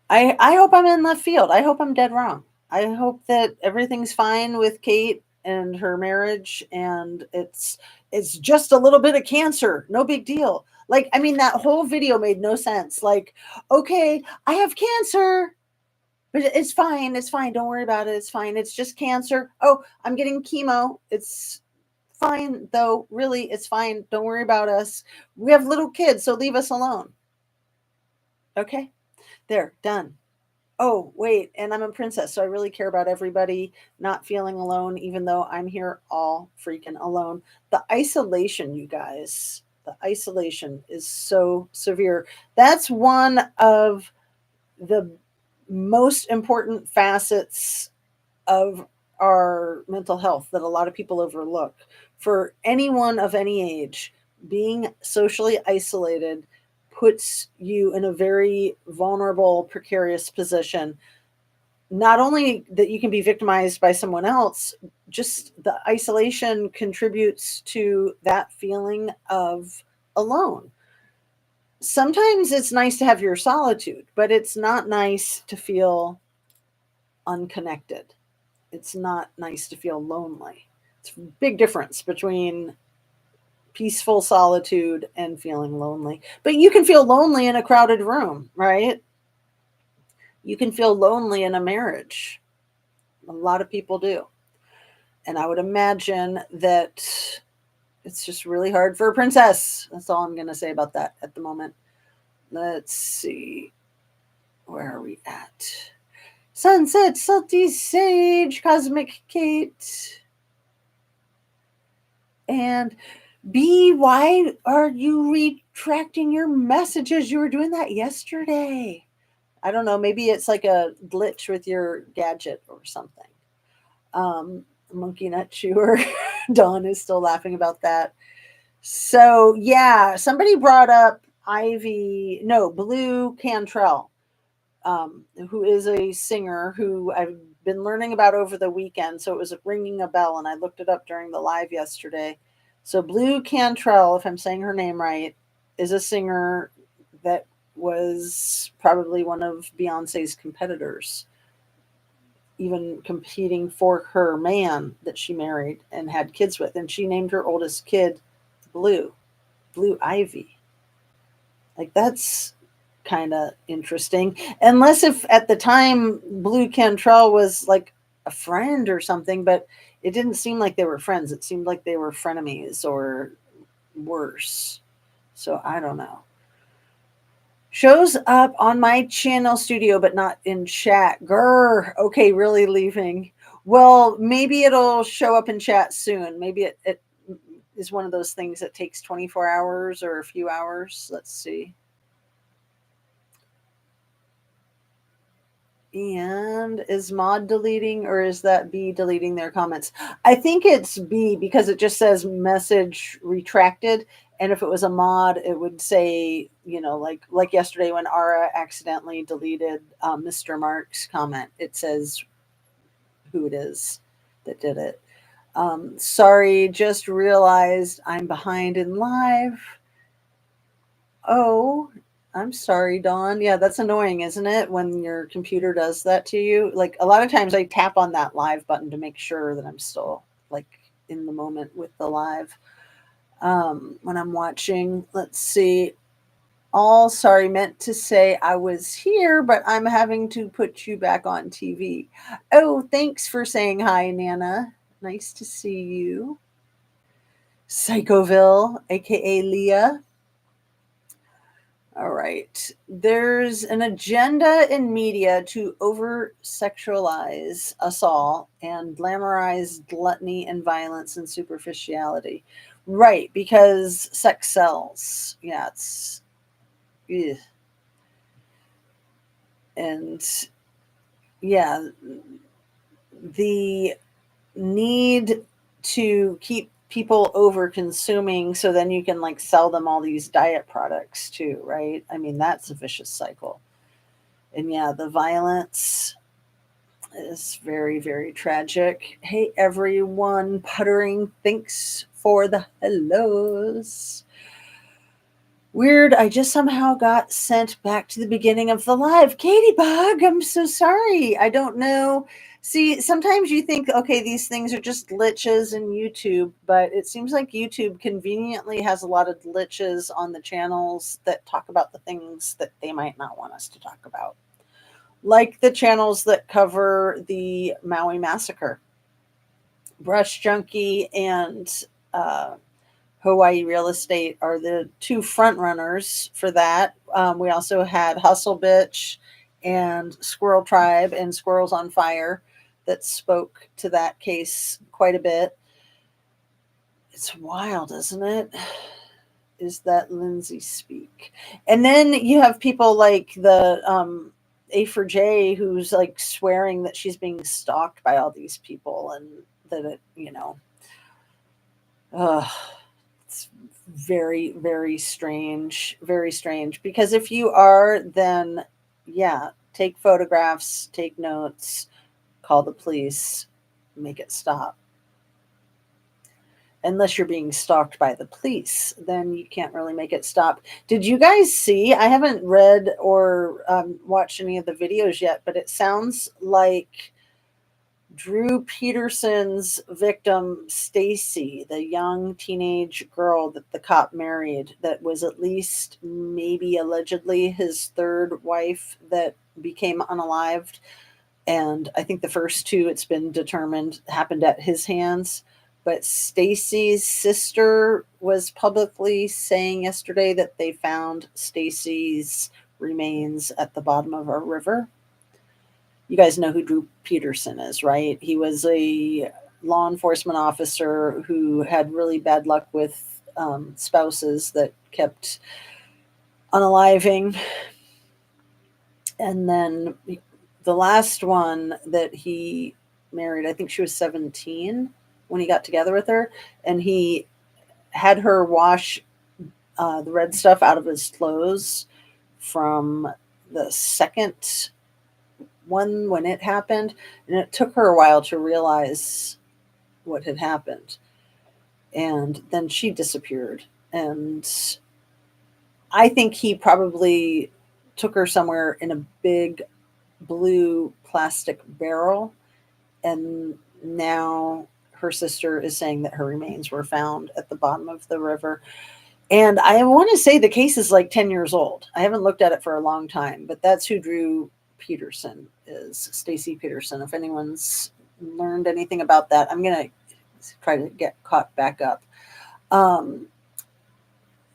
I hope I'm in left field. I hope I'm dead wrong. I hope that everything's fine with Kate and her marriage, and it's just a little bit of cancer. No big deal. Like, I mean, that whole video made no sense. Like, okay, I have cancer, but it's fine. It's fine. Don't worry about it. It's fine. It's just cancer. Oh, I'm getting chemo. It's fine, though. Really, it's fine. Don't worry about us. We have little kids, so leave us alone. Okay, there, done. Oh, wait, and I'm a princess, so I really care about everybody not feeling alone, even though I'm here all freaking alone. The isolation, you guys, the isolation is so severe. That's one of the most important facets of our mental health that a lot of people overlook. For anyone of any age, being socially isolated puts you in a very vulnerable, precarious position. Not only that you can be victimized by someone else, just the isolation contributes to that feeling of alone. Sometimes it's nice to have your solitude, but it's not nice to feel unconnected. It's not nice to feel lonely. It's a big difference between peaceful solitude and feeling lonely. But you can feel lonely in a crowded room, right? You can feel lonely in a marriage. A lot of people do. And I would imagine that it's just really hard for a princess. That's all I'm going to say about that at the moment. Let's see. Where are we at? Sunset, Salty Sage, Cosmic Kate. And B, why are you retracting your messages? You were doing that yesterday. I don't know. Maybe it's like a glitch with your gadget or something. Monkey Nut Chewer. Dawn is still laughing about that. So, yeah, somebody brought up Blue Cantrell, who is a singer who I've been learning about over the weekend. So it was ringing a bell, and I looked it up during the live yesterday. So Blue Cantrell, if I'm saying her name right, is a singer that was probably one of Beyonce's competitors, even competing for her man that she married and had kids with. And she named her oldest kid Blue Ivy. Like, that's kind of interesting. Unless if at the time Blue Cantrell was like a friend or something, but it didn't seem like they were friends. It seemed like they were frenemies or worse. So I don't know. Shows up on my channel studio, but not in chat. Grr. Okay, really leaving. Well, maybe it'll show up in chat soon. Maybe it is one of those things that takes 24 hours or a few hours. Let's see. And is mod deleting or is that B deleting their comments? I think it's B because it just says message retracted. And if it was a mod, it would say, like yesterday when Ara accidentally deleted Mr. Mark's comment, it says who it is that did it. Sorry, just realized I'm behind in live. Oh, I'm sorry, Dawn. Yeah, that's annoying, isn't it? When your computer does that to you. Like a lot of times I tap on that live button to make sure that I'm still like in the moment with the live. When I'm watching, let's see. All sorry, meant to say I was here, but I'm having to put you back on TV. Oh, thanks for saying hi, Nana. Nice to see you. Psychoville, aka Leah. All right. There's an agenda in media to over sexualize us all and glamorize gluttony and violence and superficiality. Right, because sex sells. Yeah, it's. Ugh. And yeah, the need to keep people over consuming so then you can like sell them all these diet products too, right? I mean, that's a vicious cycle. And yeah, the violence is very, very tragic. Hey, everyone, puttering, thanks for the hellos. Weird, I just somehow got sent back to the beginning of the live. Katie Bug, I'm so sorry. I don't know. See, sometimes you think, okay, these things are just glitches in YouTube, but it seems like YouTube conveniently has a lot of glitches on the channels that talk about the things that they might not want us to talk about, like the channels that cover the Maui massacre. Brush Junkie and Hawaii Real Estate are the two front runners for that. We also had Hustle Bitch and Squirrel Tribe and Squirrels on Fire that spoke to that case quite a bit. It's wild, isn't it? Is that Lindsay speak? And then you have people like the A4J who's like swearing that she's being stalked by all these people and that uh, it's very, very strange, very strange. Because if you are, then yeah, take photographs, take notes, call the police, make it stop. unless you're being stalked by the police, then you can't really make it stop. Did you guys see? I haven't read or watched any of the videos yet, but it sounds like Drew Peterson's victim, Stacy, the young teenage girl that the cop married, that was at least maybe allegedly his third wife that became unalived. And I think the first two, it's been determined, happened at his hands. But Stacy's sister was publicly saying yesterday that they found Stacy's remains at the bottom of a river. You guys know who Drew Peterson is, right? He was a law enforcement officer who had really bad luck with spouses that kept unaliving. And then the last one that he married, I think she was 17 when he got together with her, and he had her wash the red stuff out of his clothes from the second one when it happened, and it took her a while to realize what had happened. And then she disappeared. And I think he probably took her somewhere in a big blue plastic barrel. And now her sister is saying that her remains were found at the bottom of the river. And I want to say the case is like 10 years old. I haven't looked at it for a long time, but that's who Drew Peterson is, Stacy Peterson. If anyone's learned anything about that, I'm going to try to get caught back up. Um,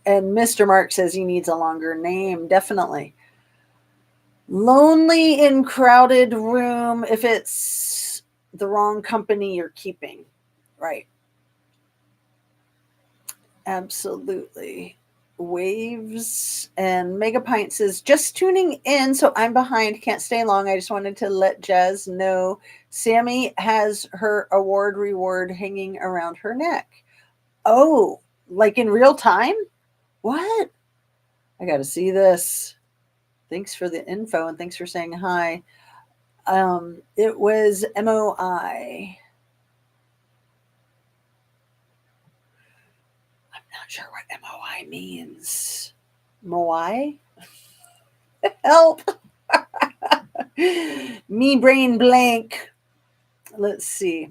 and Mr. Mark says he needs a longer name. Definitely. Lonely in crowded room if it's the wrong company you're keeping. Right. Absolutely. Waves and Megapint says, just tuning in, so I'm behind. Can't stay long. I just wanted to let Jazz know Sammy has her award reward hanging around her neck. Oh, like in real time? What? I got to see this. Thanks for the info and thanks for saying hi. It was MOI. Not sure what MOI means. Moai? Help. Me brain blank. Let's see.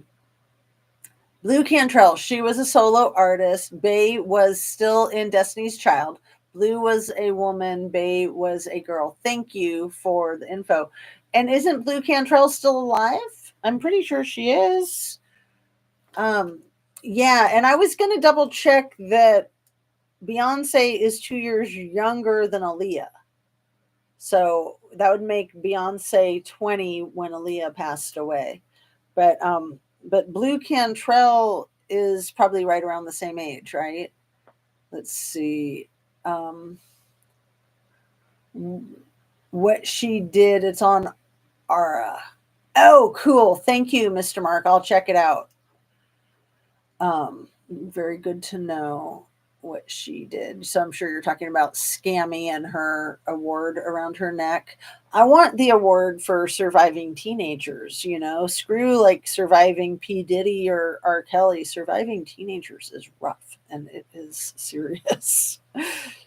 Blue Cantrell, she was a solo artist. Bay was still in Destiny's Child. Blue was a woman. Bay was a girl. Thank you for the info. And isn't Blue Cantrell still alive? I'm pretty sure she is. Yeah, and I was going to double check that Beyonce is 2 years younger than Aaliyah. So that would make Beyonce 20 when Aaliyah passed away. But Blue Cantrell is probably right around the same age, right? Let's see. Um, what she did, it's on Ara. Oh, cool. Thank you, Mr. Mark. I'll check it out. Very good to know what she did. So I'm sure you're talking about Scammy and her award around her neck. I want the award for surviving teenagers, screw like surviving P. Diddy or R. Kelly. Surviving teenagers is rough and it is serious.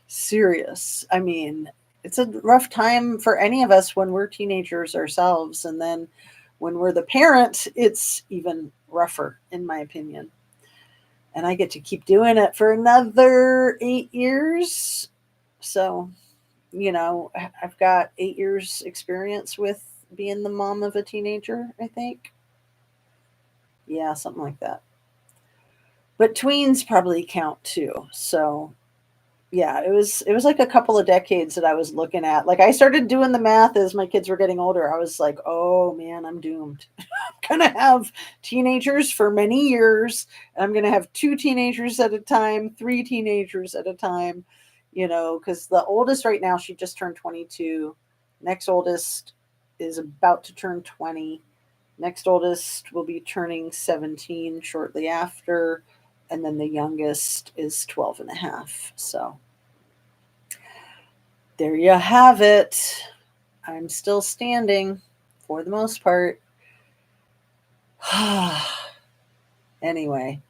Serious. I mean, it's a rough time for any of us when we're teenagers ourselves. And then when we're the parent, it's even rougher, in my opinion. And I get to keep doing it for another 8 years. So, I've got 8 years experience with being the mom of a teenager, I think. Yeah, something like that. But tweens probably count too. So, yeah, it was like a couple of decades that I was looking at. Like I started doing the math as my kids were getting older. I was like, "Oh man, I'm doomed. I'm going to have teenagers for many years. I'm going to have 2 teenagers at a time, 3 teenagers at a time, cuz the oldest right now she just turned 22. Next oldest is about to turn 20. Next oldest will be turning 17 shortly after, and then the youngest is 12 and a half. So there you have it. I'm still standing for the most part. Anyway,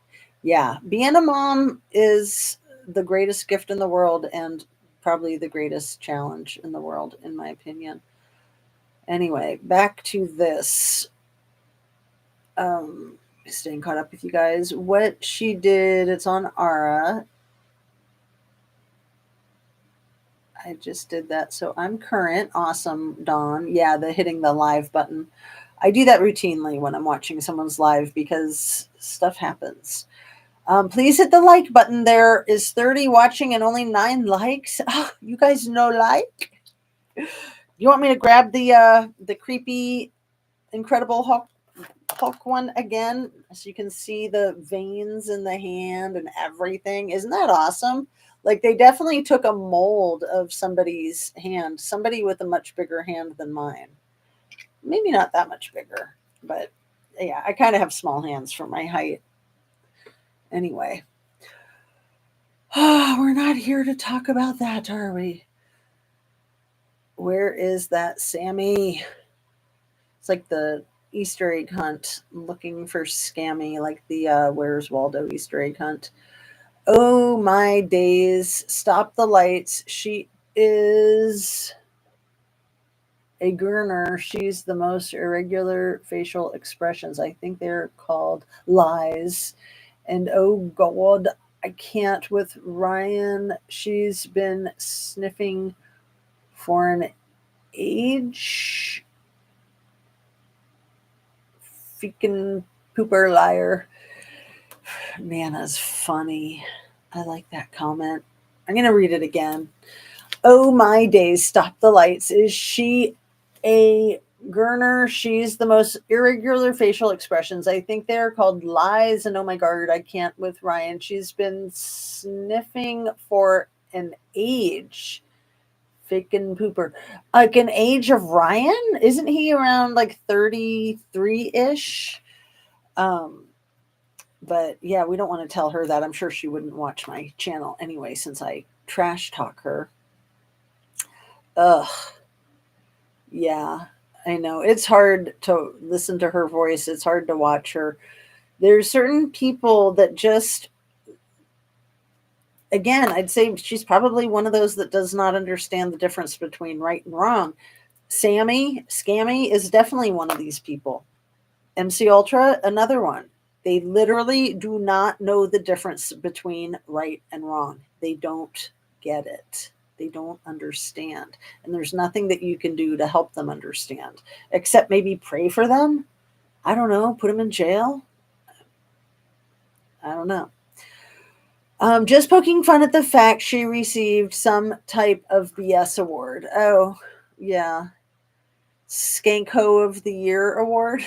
Yeah, being a mom is the greatest gift in the world and probably the greatest challenge in the world, in my opinion. Anyway, back to this. Um, Staying caught up with you guys. What she did, it's on Ara. I just did that. So I'm current. Awesome, Dawn. Yeah, the hitting the live button. I do that routinely when I'm watching someone's live because stuff happens. Please hit the like button. There is 30 watching and only 9 likes. Oh, you guys know like. You want me to grab the creepy Incredible Hulk one again so you can see the veins in the hand and everything? Isn't that awesome? Like they definitely took a mold of somebody's hand, somebody with a much bigger hand than mine. Maybe not that much bigger, but yeah, I kind of have small hands for my height. Anyway, we're not here to talk about that, are we? Where is that Sammy? It's like the Easter egg hunt, looking for Scammy, like the Where's Waldo Easter egg hunt. Oh my days! Stop the lights. She is a Gurner. She's the most irregular facial expressions. I think they're called lies. And oh God, I can't with Ryan. She's been sniffing for an age. Freaking pooper liar. Nana's funny. I like that comment. I'm going to read it again. Oh my days, stop the lights. Is she a Gurner? She's the most irregular facial expressions. I think they're called lies. And oh my God, I can't with Ryan. She's been sniffing for an age. Faking pooper. Like an age of Ryan? Isn't he around like 33 ish? Um, but yeah, we don't want to tell her that. I'm sure she wouldn't watch my channel anyway, since I trash talk her. Ugh. Yeah, I know. It's hard to listen to her voice. It's hard to watch her. There's certain people that just, again, I'd say she's probably one of those that does not understand the difference between right and wrong. Sammy, Scammy is definitely one of these people. MC Ultra, another one. They literally do not know the difference between right and wrong. They don't get it. They don't understand. And there's nothing that you can do to help them understand, except maybe pray for them. I don't know, put them in jail. I don't know. Just poking fun at the fact she received some type of BS award. Oh, yeah. Skanko of the Year award.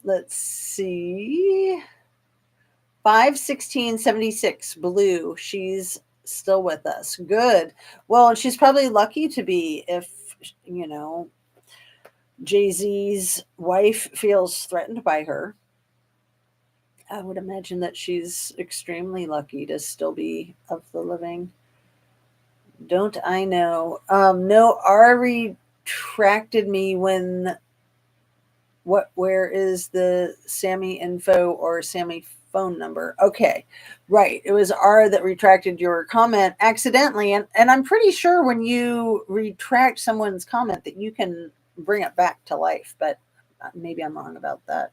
Let's see. 51676 Blue. She's still with us. Good. Well, she's probably lucky to be if, you know, Jay-Z's wife feels threatened by her. I would imagine that she's extremely lucky to still be of the living. Don't I know? No, Ari retracted me when where is the Sammy info or Sammy phone number? Okay. Right. It was R that retracted your comment accidentally. And I'm pretty sure when you retract someone's comment that you can bring it back to life, but maybe I'm wrong about that.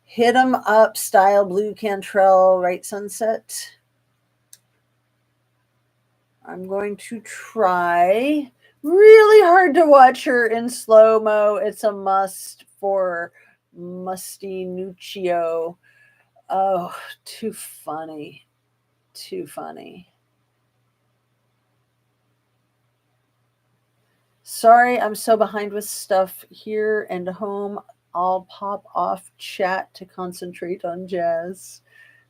Hit 'em up style blue Cantrell, right, Sunset. I'm going to try. Really hard to watch her in slow mo. It's a must for Musty Nuccio. Oh, too funny. Too funny. Sorry, I'm so behind with stuff here and home. I'll pop off chat to concentrate on jazz.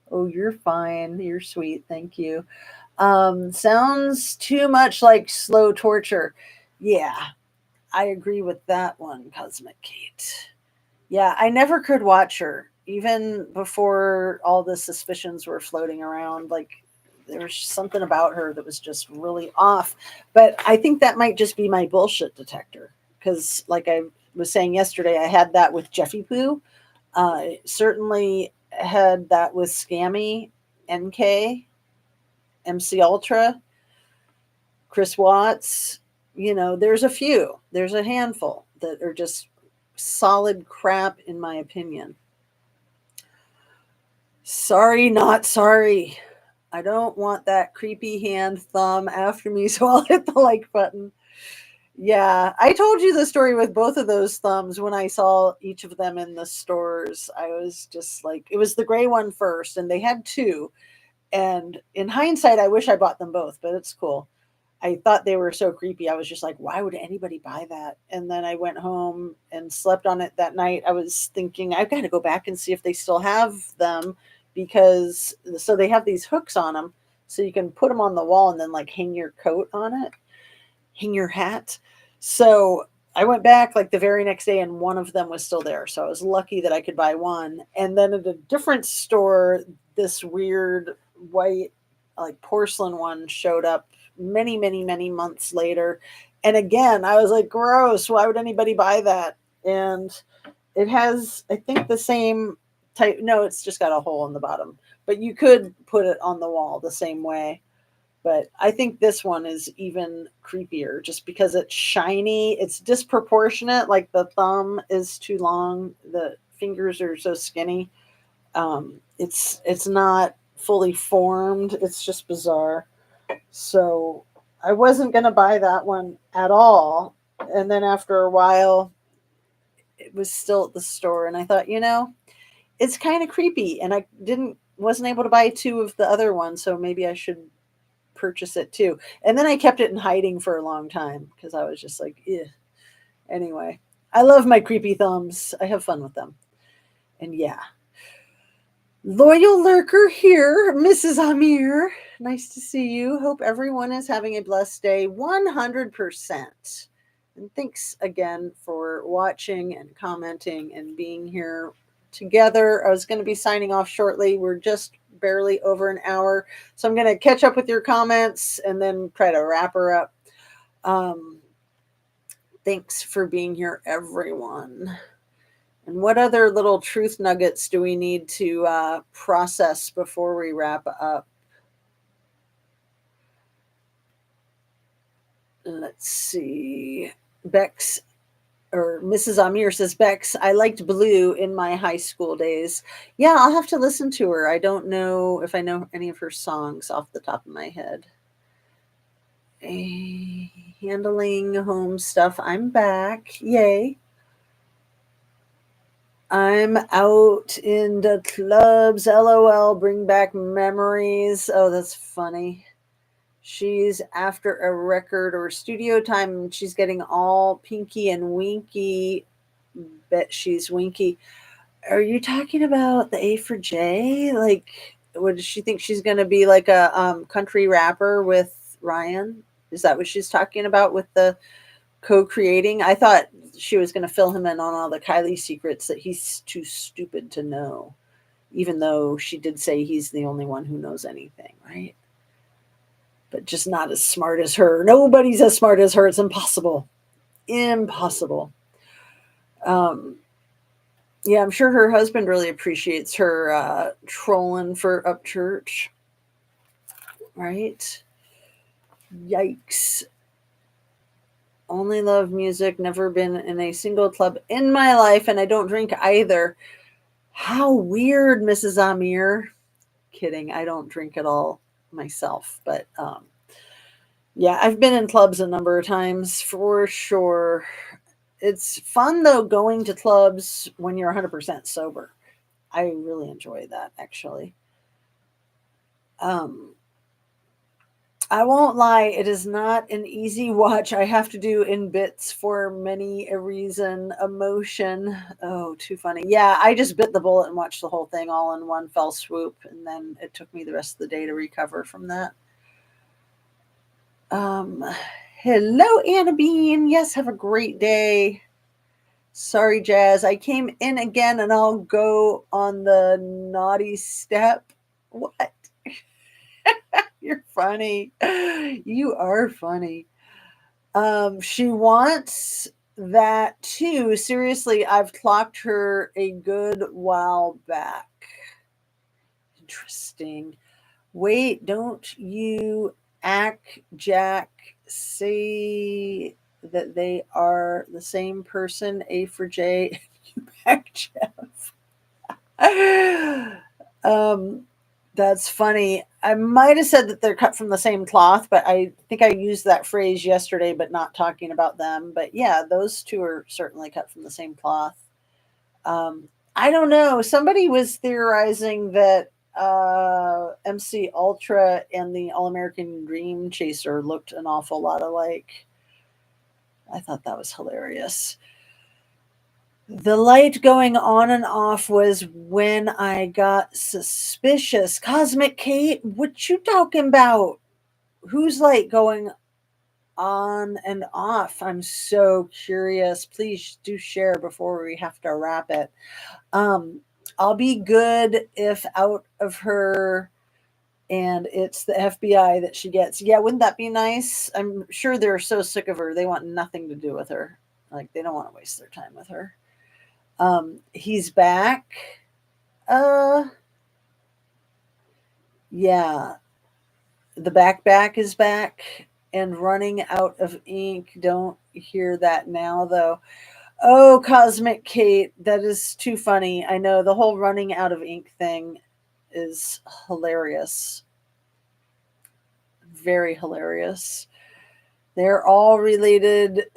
Oh, you're fine. You're sweet. Thank you. Sounds too much like slow torture. Yeah, I agree with that one, Cosmic Kate. Yeah, I never could watch her, even before all the suspicions were floating around. Like, there was something about her that was just really off. But I think that might just be my bullshit detector. Because, like I was saying yesterday, I had that with Jeffy Poo. Certainly had that with Scammy, NK, MC Ultra, Chris Watts. There's a few. There's a handful that are just solid crap, in my opinion. Sorry, not sorry. I don't want that creepy hand thumb after me, so I'll hit the like button. Yeah, I told you the story with both of those thumbs when I saw each of them in the stores. I was just like, it was the gray one first, and they had two. And in hindsight, I wish I bought them both, but it's cool. I thought they were so creepy. I was just like, why would anybody buy that? And then I went home and slept on it that night. I was thinking, I've got to go back and see if they still have them, because so they have these hooks on them so you can put them on the wall and then like hang your coat on it, hang your hat. So I went back like the very next day and one of them was still there. So I was lucky that I could buy one. And then at a different store, this weird white, like porcelain one showed up many, many, many months later. And again, I was like, gross. Why would anybody buy that? And it has, I think, the same type. No, it's just got a hole in the bottom, but you could put it on the wall the same way. But I think this one is even creepier just because it's shiny. It's disproportionate. Like the thumb is too long. The fingers are so skinny. It's not fully formed. It's just bizarre. So I wasn't gonna buy that one at all. And then after a while, it was still at the store, and I thought, it's kind of creepy. And I didn't wasn't able to buy two of the other ones, so maybe I should purchase it too. And then I kept it in hiding for a long time because I was just like, eh. Anyway, I love my creepy thumbs. I have fun with them. And yeah, loyal lurker here, Mrs. Amir. Nice to see you. Hope everyone is having a blessed day. 100%. And thanks again for watching and commenting and being here together. I was going to be signing off shortly. We're just barely over an hour. So I'm going to catch up with your comments and then try to wrap her up. Um, thanks for being here, everyone. And what other little truth nuggets do we need to process before we wrap up? Let's see. Bex or Mrs. Amir says, Bex, I liked Blue in my high school days. Yeah, I'll have to listen to her. I don't know if I know any of her songs off the top of my head. Handling home stuff. I'm back. Yay. I'm out in the clubs. LOL. Bring back memories. Oh, that's funny. She's after a record or studio time and she's getting all pinky and winky. Bet she's winky. Are you talking about the A for J? Like, what does she think she's going to be like a country rapper with Ryan? Is that what she's talking about with the co-creating? I thought she was going to fill him in on all the Kylie secrets that he's too stupid to know, even though she did say he's the only one who knows anything, right? But just not as smart as her. Nobody's as smart as her. It's impossible. Impossible. Um, yeah, I'm sure her husband really appreciates her trolling for Upchurch. Right? Yikes. Only love music, never been in a single club in my life, and I don't drink either. How weird, Mrs. Amir. Kidding. I don't drink at all myself, but yeah, I've been in clubs a number of times for sure. It's fun though going to clubs when you're 100% sober. I really enjoy that actually. Um, I won't lie, it is not an easy watch. I have to do in bits for many a reason. Emotion. Oh, too funny. Yeah, I just bit the bullet and watched the whole thing all in one fell swoop, and then it took me the rest of the day to recover from that. Um, hello, Anna Bean. Yes, have a great day. Sorry, Jazz. I came in again and I'll go on the naughty step. What? You're funny. You are funny. She wants that too. Seriously, I've clocked her a good while back. Interesting. Wait, don't you act Jack say that they are the same person, A for J, you back Jeff? um, that's funny. I might have said that they're cut from the same cloth, but I think I used that phrase yesterday, but not talking about them. But yeah, those two are certainly cut from the same cloth. I don't know. Somebody was theorizing that MC Ultra and the All American Dream Chaser looked an awful lot alike. I thought that was hilarious. The light going on and off was when I got suspicious. Cosmic Kate, what you talking about? Whose light going on and off? I'm so curious. Please do share before we have to wrap it. Um, I'll be good if out of her and it's the FBI that she gets. Yeah, wouldn't that be nice? I'm sure they're so sick of her. They want nothing to do with her. Like they don't want to waste their time with her. He's back. Uh yeah, the back is back and running out of ink. Don't hear that now though. Oh, Cosmic Kate, that is too funny. I know the whole running out of ink thing is hilarious. Very hilarious. They're all related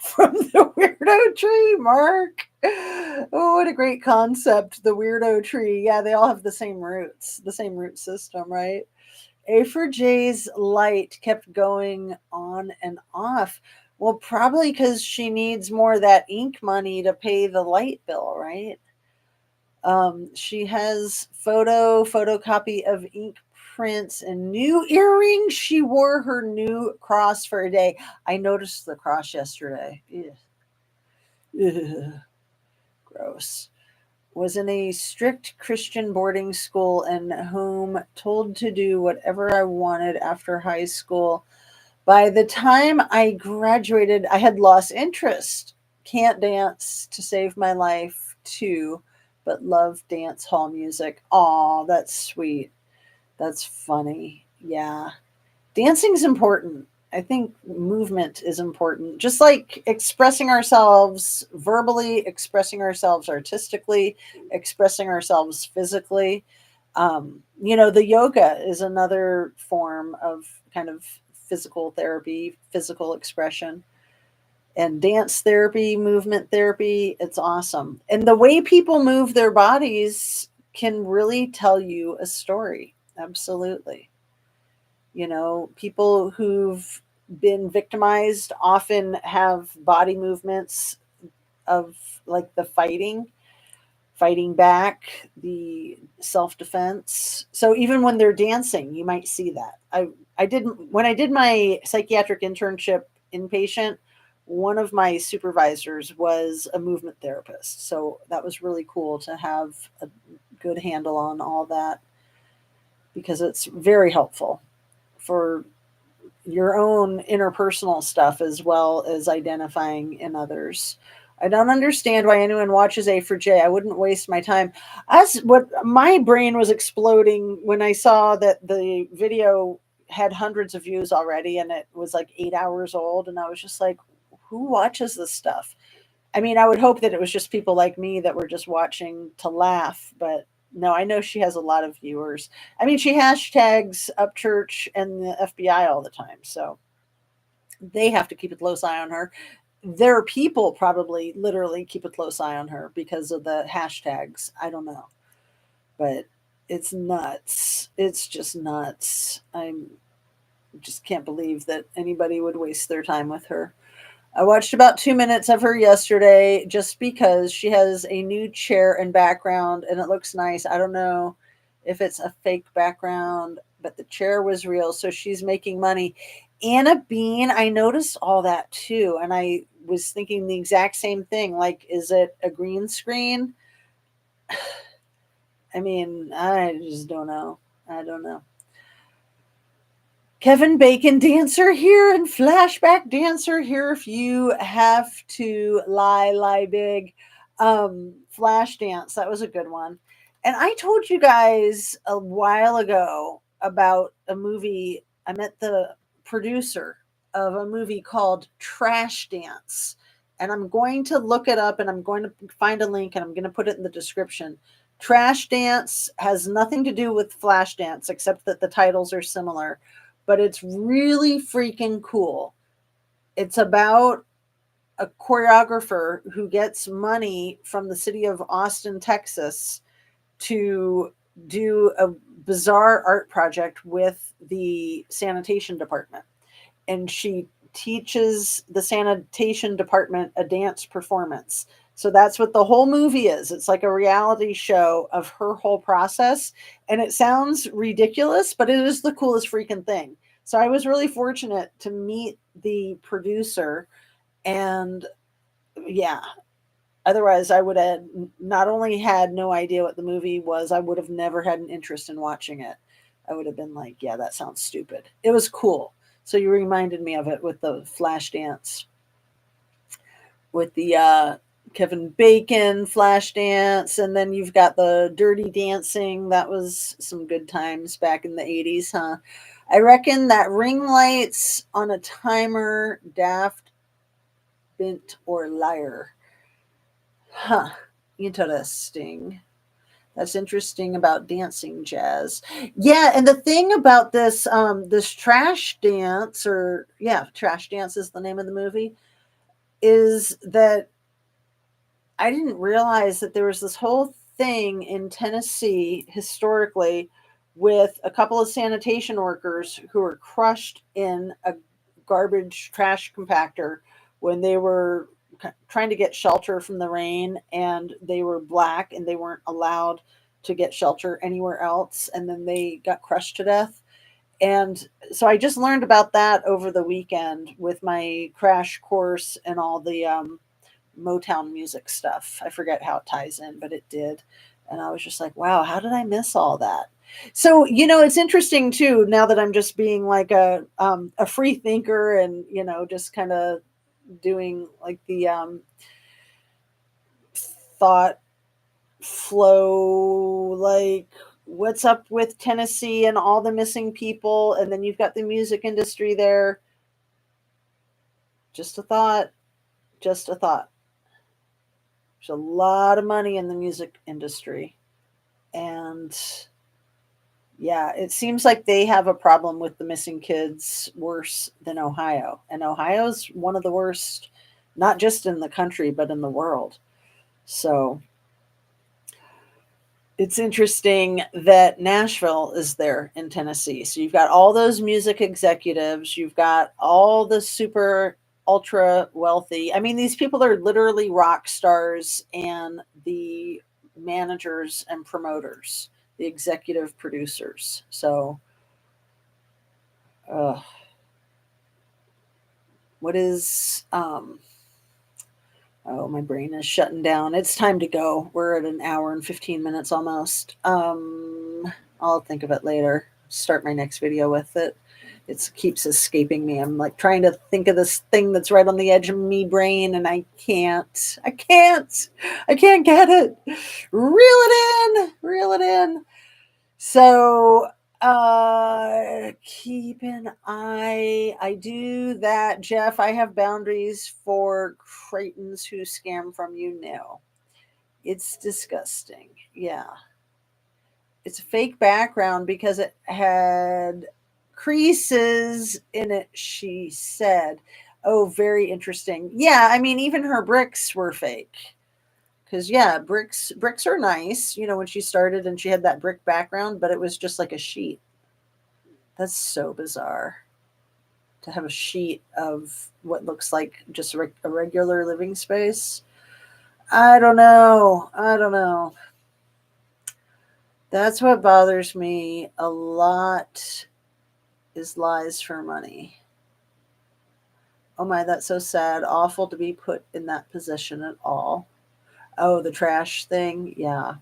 from the weirdo tree, Mark. Oh, what a great concept. The weirdo tree. Yeah, they all have the same roots, the same root system, right? A for J's light kept going on and off. Well, probably because she needs more of that ink money to pay the light bill, right? She has photocopy of ink prints and new earrings. She wore her new cross for a day. I noticed the cross yesterday. Ugh. Ugh, gross. Was in a strict Christian boarding school and home told to do whatever I wanted after high school. By the time I graduated, I had lost interest. Can't dance to save my life, too, but love dance hall music. Aw, that's sweet. That's funny. Yeah. Dancing's important. I think movement is important. Just like expressing ourselves verbally, expressing ourselves artistically, expressing ourselves physically. The yoga is another form of kind of physical therapy, physical expression, and dance therapy, movement therapy. It's awesome. And the way people move their bodies can really tell you a story. Absolutely. People who've been victimized often have body movements of like the fighting back, the self-defense. So even when they're dancing, you might see that. I did when I did my psychiatric internship inpatient, one of my supervisors was a movement therapist. So that was really cool to have a good handle on all that because it's very helpful for your own interpersonal stuff as well as identifying in others. I don't understand why anyone watches A for J. I wouldn't waste my time. As what my brain was exploding when I saw that the video had hundreds of views already and it was like 8 hours old. And I was just like, who watches this stuff? I mean, I would hope that it was just people like me that were just watching to laugh, but no, I know she has a lot of viewers. I mean, she hashtags Upchurch and the FBI all the time, so they have to keep a close eye on her. Their people probably literally keep a close eye on her because of the hashtags. I don't know, but it's nuts. It's just nuts. I just can't believe that anybody would waste their time with her. I watched about 2 minutes of her yesterday just because she has a new chair and background and it looks nice. I don't know if it's a fake background, but the chair was real. So she's making money. Anna Bean, I noticed all that too. And I was thinking the exact same thing. Like, is it a green screen? I mean, I just don't know. I don't know. Kevin Bacon dancer here and flashback dancer here if you have to lie big. Flash dance, that was a good one. And I told you guys a while ago about a movie. I met the producer of a movie called Trash Dance. And I'm going to look it up and I'm going to find a link and I'm going to put it in the description. Trash Dance has nothing to do with Flash Dance except that the titles are similar, but it's really freaking cool. It's about a choreographer who gets money from the city of Austin, Texas to do a bizarre art project with the sanitation department. And she teaches the sanitation department a dance performance. So that's what the whole movie is. It's like a reality show of her whole process. And it sounds ridiculous, but it is the coolest freaking thing. So I was really fortunate to meet the producer. And yeah, otherwise I would have not only had no idea what the movie was, I would have never had an interest in watching it. I would have been like, yeah, that sounds stupid. It was cool. So you reminded me of it with the Flash Dance, with the Kevin Bacon Flash Dance, and then you've got the Dirty Dancing. That was some good times back in the 80s, huh? I reckon that ring lights on a timer, daft, bent, or liar. Huh. Interesting. That's interesting about dancing jazz. Yeah, and the thing about this Trash Dance, or yeah, Trash Dance is the name of the movie, is that I didn't realize that there was this whole thing in Tennessee historically with a couple of sanitation workers who were crushed in a garbage trash compactor when they were trying to get shelter from the rain, and they were black and they weren't allowed to get shelter anywhere else, and then they got crushed to death. And so I just learned about that over the weekend with my crash course and all the Motown music stuff. I forget how it ties in, but it did. And I was just like, wow, how did I miss all that? So, it's interesting too, now that I'm just being like a free thinker and, just kind of doing like the thought flow, like what's up with Tennessee and all the missing people. And then you've got the music industry there. Just a thought, just a thought. There's a lot of money in the music industry. And yeah, it seems like they have a problem with the missing kids worse than Ohio. And Ohio's one of the worst, not just in the country, but in the world. So it's interesting that Nashville is there in Tennessee. So you've got all those music executives, you've got all the super ultra wealthy. I mean, these people are literally rock stars and the managers and promoters, the executive producers. So, uh, what is oh, my brain is shutting down. It's time to go. We're at an hour and 15 minutes almost. I'll think of it later. Start my next video with it. It keeps escaping me. I'm like trying to think of this thing that's right on the edge of me brain, and I can't. I can't get it. Reel it in. Reel it in. So keep an eye. I do that, Jeff. I have boundaries for Cretans who scam from you now. It's disgusting. Yeah. It's a fake background because it had creases in it, she said. Oh, very interesting. Yeah, I mean, even her bricks were fake. Because yeah, bricks are nice, when she started and she had that brick background, but it was just like a sheet. That's so bizarre to have a sheet of what looks like just a regular living space. I don't know. I don't know. That's what bothers me a lot, is lies for money. Oh my, that's so sad. Awful to be put in that position at all. Oh, the trash thing. Yeah.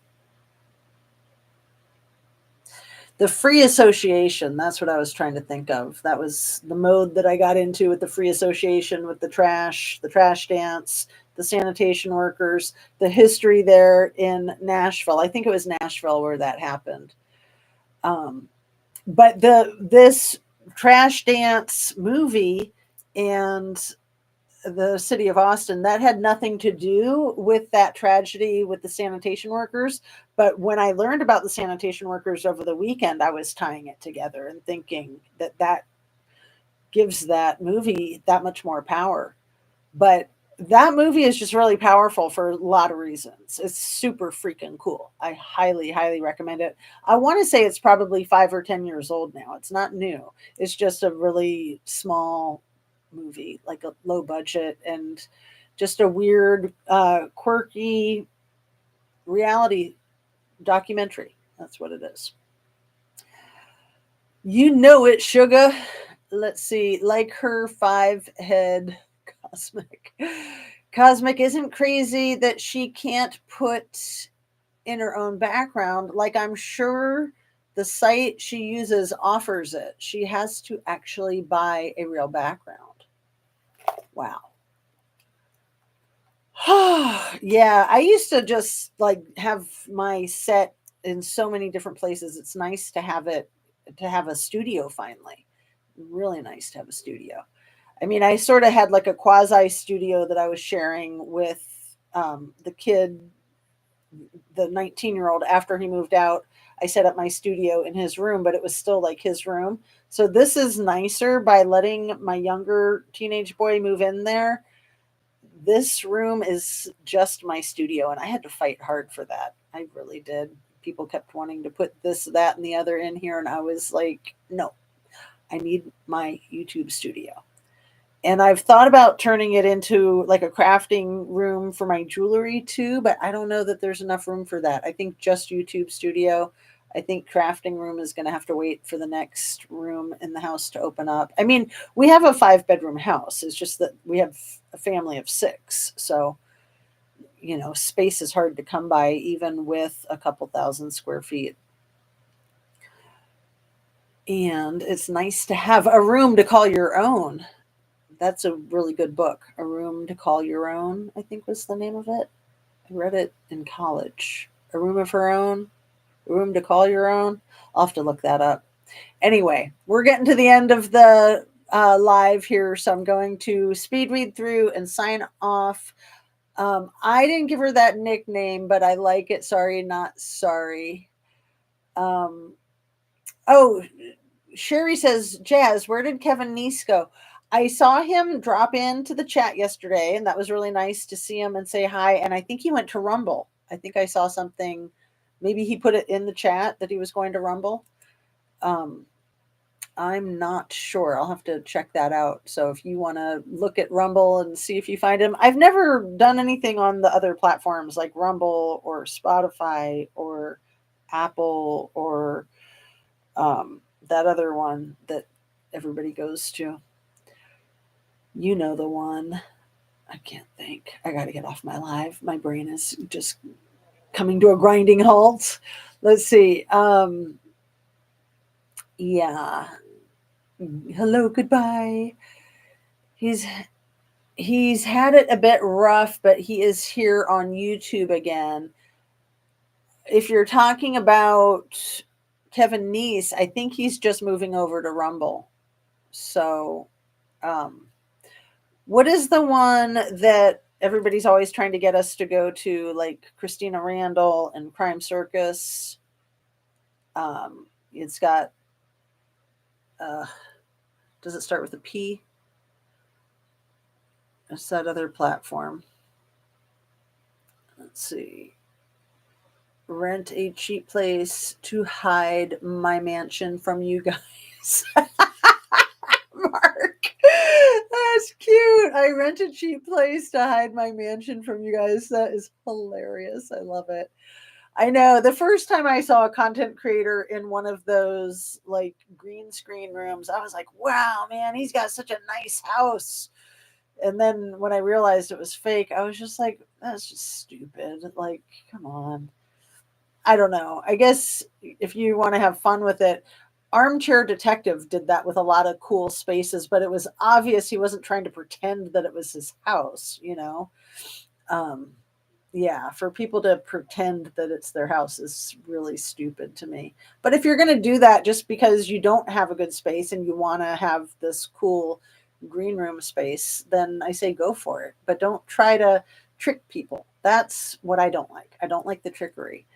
The free association, that's what I was trying to think of. That was the mode that I got into with the free association, with the trash dance, the sanitation workers, the history there in Nashville. I think it was Nashville where that happened. Um, but this trash dance movie and the city of Austin, that had nothing to do with that tragedy with the sanitation workers. But when I learned about the sanitation workers over the weekend, I was tying it together and thinking that that gives that movie that much more power. But that movie is just really powerful for a lot of reasons. It's super freaking cool. I highly, highly recommend it. I want to say it's probably 5 or 10 years old now. It's not new. It's just a really small movie, like a low budget and just a weird, quirky reality documentary. That's what it is. You know it, sugar. Let's see. Like her five head cosmic. Cosmic isn't crazy that she can't put in her own background. Like, I'm sure the site she uses offers it. She has to actually buy a real background. Wow. Yeah, I used to just like have my set in so many different places. It's nice to have it, to have a studio finally. Really nice to have a studio. I mean, I sort of had like a quasi studio that I was sharing with the kid, the 19-year-old. After he moved out, I set up my studio in his room, but it was still like his room. So this is nicer by letting my younger teenage boy move in there. This room is just my studio, and I had to fight hard for that. I really did. People kept wanting to put this, that, and the other in here, and I was like, no, I need my YouTube studio. And I've thought about turning it into like a crafting room for my jewelry too, but I don't know that there's enough room for that. I think just YouTube studio. I think crafting room is going to have to wait for the next room in the house to open up. I mean, we have a 5 bedroom house. It's just that we have a family of 6. So, space is hard to come by even with a couple thousand square feet. And it's nice to have a room to call your own. That's a really good book. A Room to Call Your Own, I think was the name of it. I read it in college. A Room of Her Own, A Room to Call Your Own. I'll have to look that up. Anyway, we're getting to the end of the live here, so I'm going to speed read through and sign off. I didn't give her that nickname, but I like it. Sorry, not sorry. Um, oh, Sherry says, Jazz, where did Kevin Neese go? I saw him drop into the chat yesterday, and that was really nice to see him and say hi. And I think he went to Rumble. I think I saw something. Maybe he put it in the chat that he was going to Rumble. I'm not sure. I'll have to check that out. So if you want to look at Rumble and see if you find him, I've never done anything on the other platforms like Rumble or Spotify or Apple or that other one that everybody goes to. You know the one. I can't think. I got to get off my live. My brain is just coming to a grinding halt. Let's see. Yeah. Hello, goodbye. He's he's had it a bit rough, but he is here on YouTube again. If you're talking about Kevin Neese, I think he's just moving over to Rumble. So, what is the one that everybody's always trying to get us to go to, like Christina Randall and Crime Circus? It's got, uh, does it start with a P? It's that other platform. Let's see. Rent a cheap place to hide my mansion from you guys. Mark, that's cute. I rent a cheap place to hide my mansion from you guys. That is hilarious. I love it. I know the first time I saw a content creator in one of those like green screen rooms, I was like, wow, man, he's got such a nice house. And then when I realized it was fake, I was just like, that's just stupid. Like, come on. I don't know. I guess if you want to have fun with it, Armchair Detective did that with a lot of cool spaces, but it was obvious he wasn't trying to pretend that it was his house, Um, yeah, for people to pretend that it's their house is really stupid to me. But if you're going to do that just because you don't have a good space and you want to have this cool green room space, then I say go for it. But don't try to trick people. That's what I don't like. I don't like the trickery.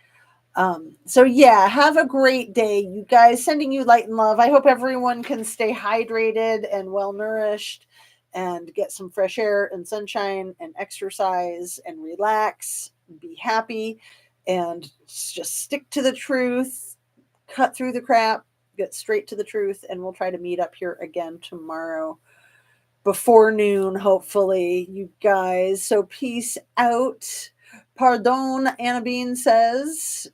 So yeah, have a great day, you guys. Sending you light and love. I hope everyone can stay hydrated and well nourished and get some fresh air and sunshine and exercise and relax, be happy, and just stick to the truth, cut through the crap, get straight to the truth, and we'll try to meet up here again tomorrow before noon, hopefully, you guys. So peace out. Pardon, Anna Bean says.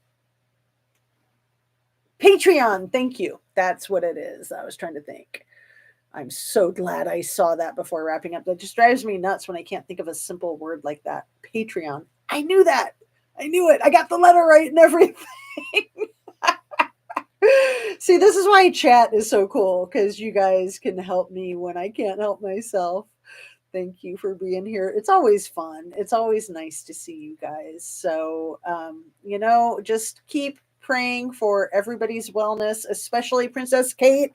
Patreon, thank you. That's what it is. I was trying to think. I'm so glad I saw that before wrapping up. That just drives me nuts when I can't think of a simple word like that. Patreon. I knew that. I knew it. I got the letter right and everything. See, this is why chat is so cool because you guys can help me when I can't help myself. Thank you for being here. It's always fun. It's always nice to see you guys. So, just keep praying for everybody's wellness, especially Princess Kate.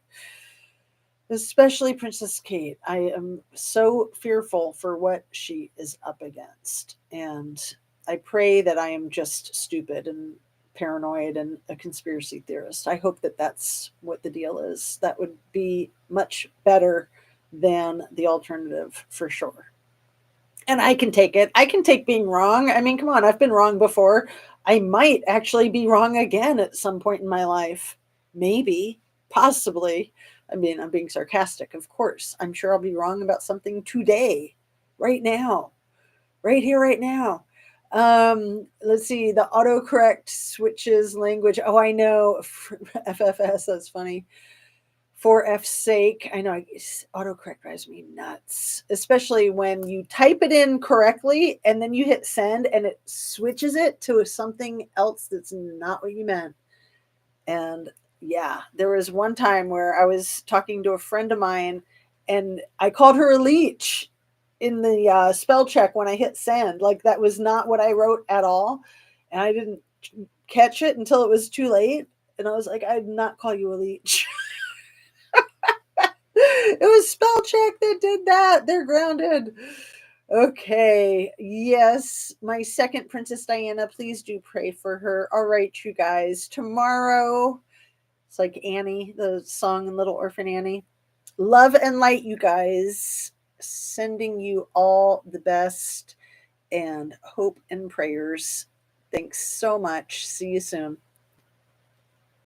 Especially Princess Kate. I am so fearful for what she is up against. And I pray that I am just stupid and paranoid and a conspiracy theorist. I hope that that's what the deal is. That would be much better than the alternative for sure. And I can take it. I can take being wrong. I mean, come on, I've been wrong before. I might actually be wrong again at some point in my life. Maybe, possibly. I mean, I'm being sarcastic, of course. I'm sure I'll be wrong about something today, right now, right here, right now. Let's see. The autocorrect switches language. Oh, I know. FFS. That's funny. For F's sake, I know autocorrect drives me nuts, especially when you type it in correctly and then you hit send and it switches it to something else that's not what you meant. And yeah, there was one time where I was talking to a friend of mine and I called her a leech in the spell check when I hit send. Like that was not what I wrote at all. And I didn't catch it until it was too late. And I was like, I'd not call you a leech. It was spell check that did that. They're grounded. Okay. Yes. My second Princess Diana, please do pray for her. All right, you guys. Tomorrow, it's like Annie, the song in Little Orphan Annie. Love and light, you guys. Sending you all the best and hope and prayers. Thanks so much. See you soon.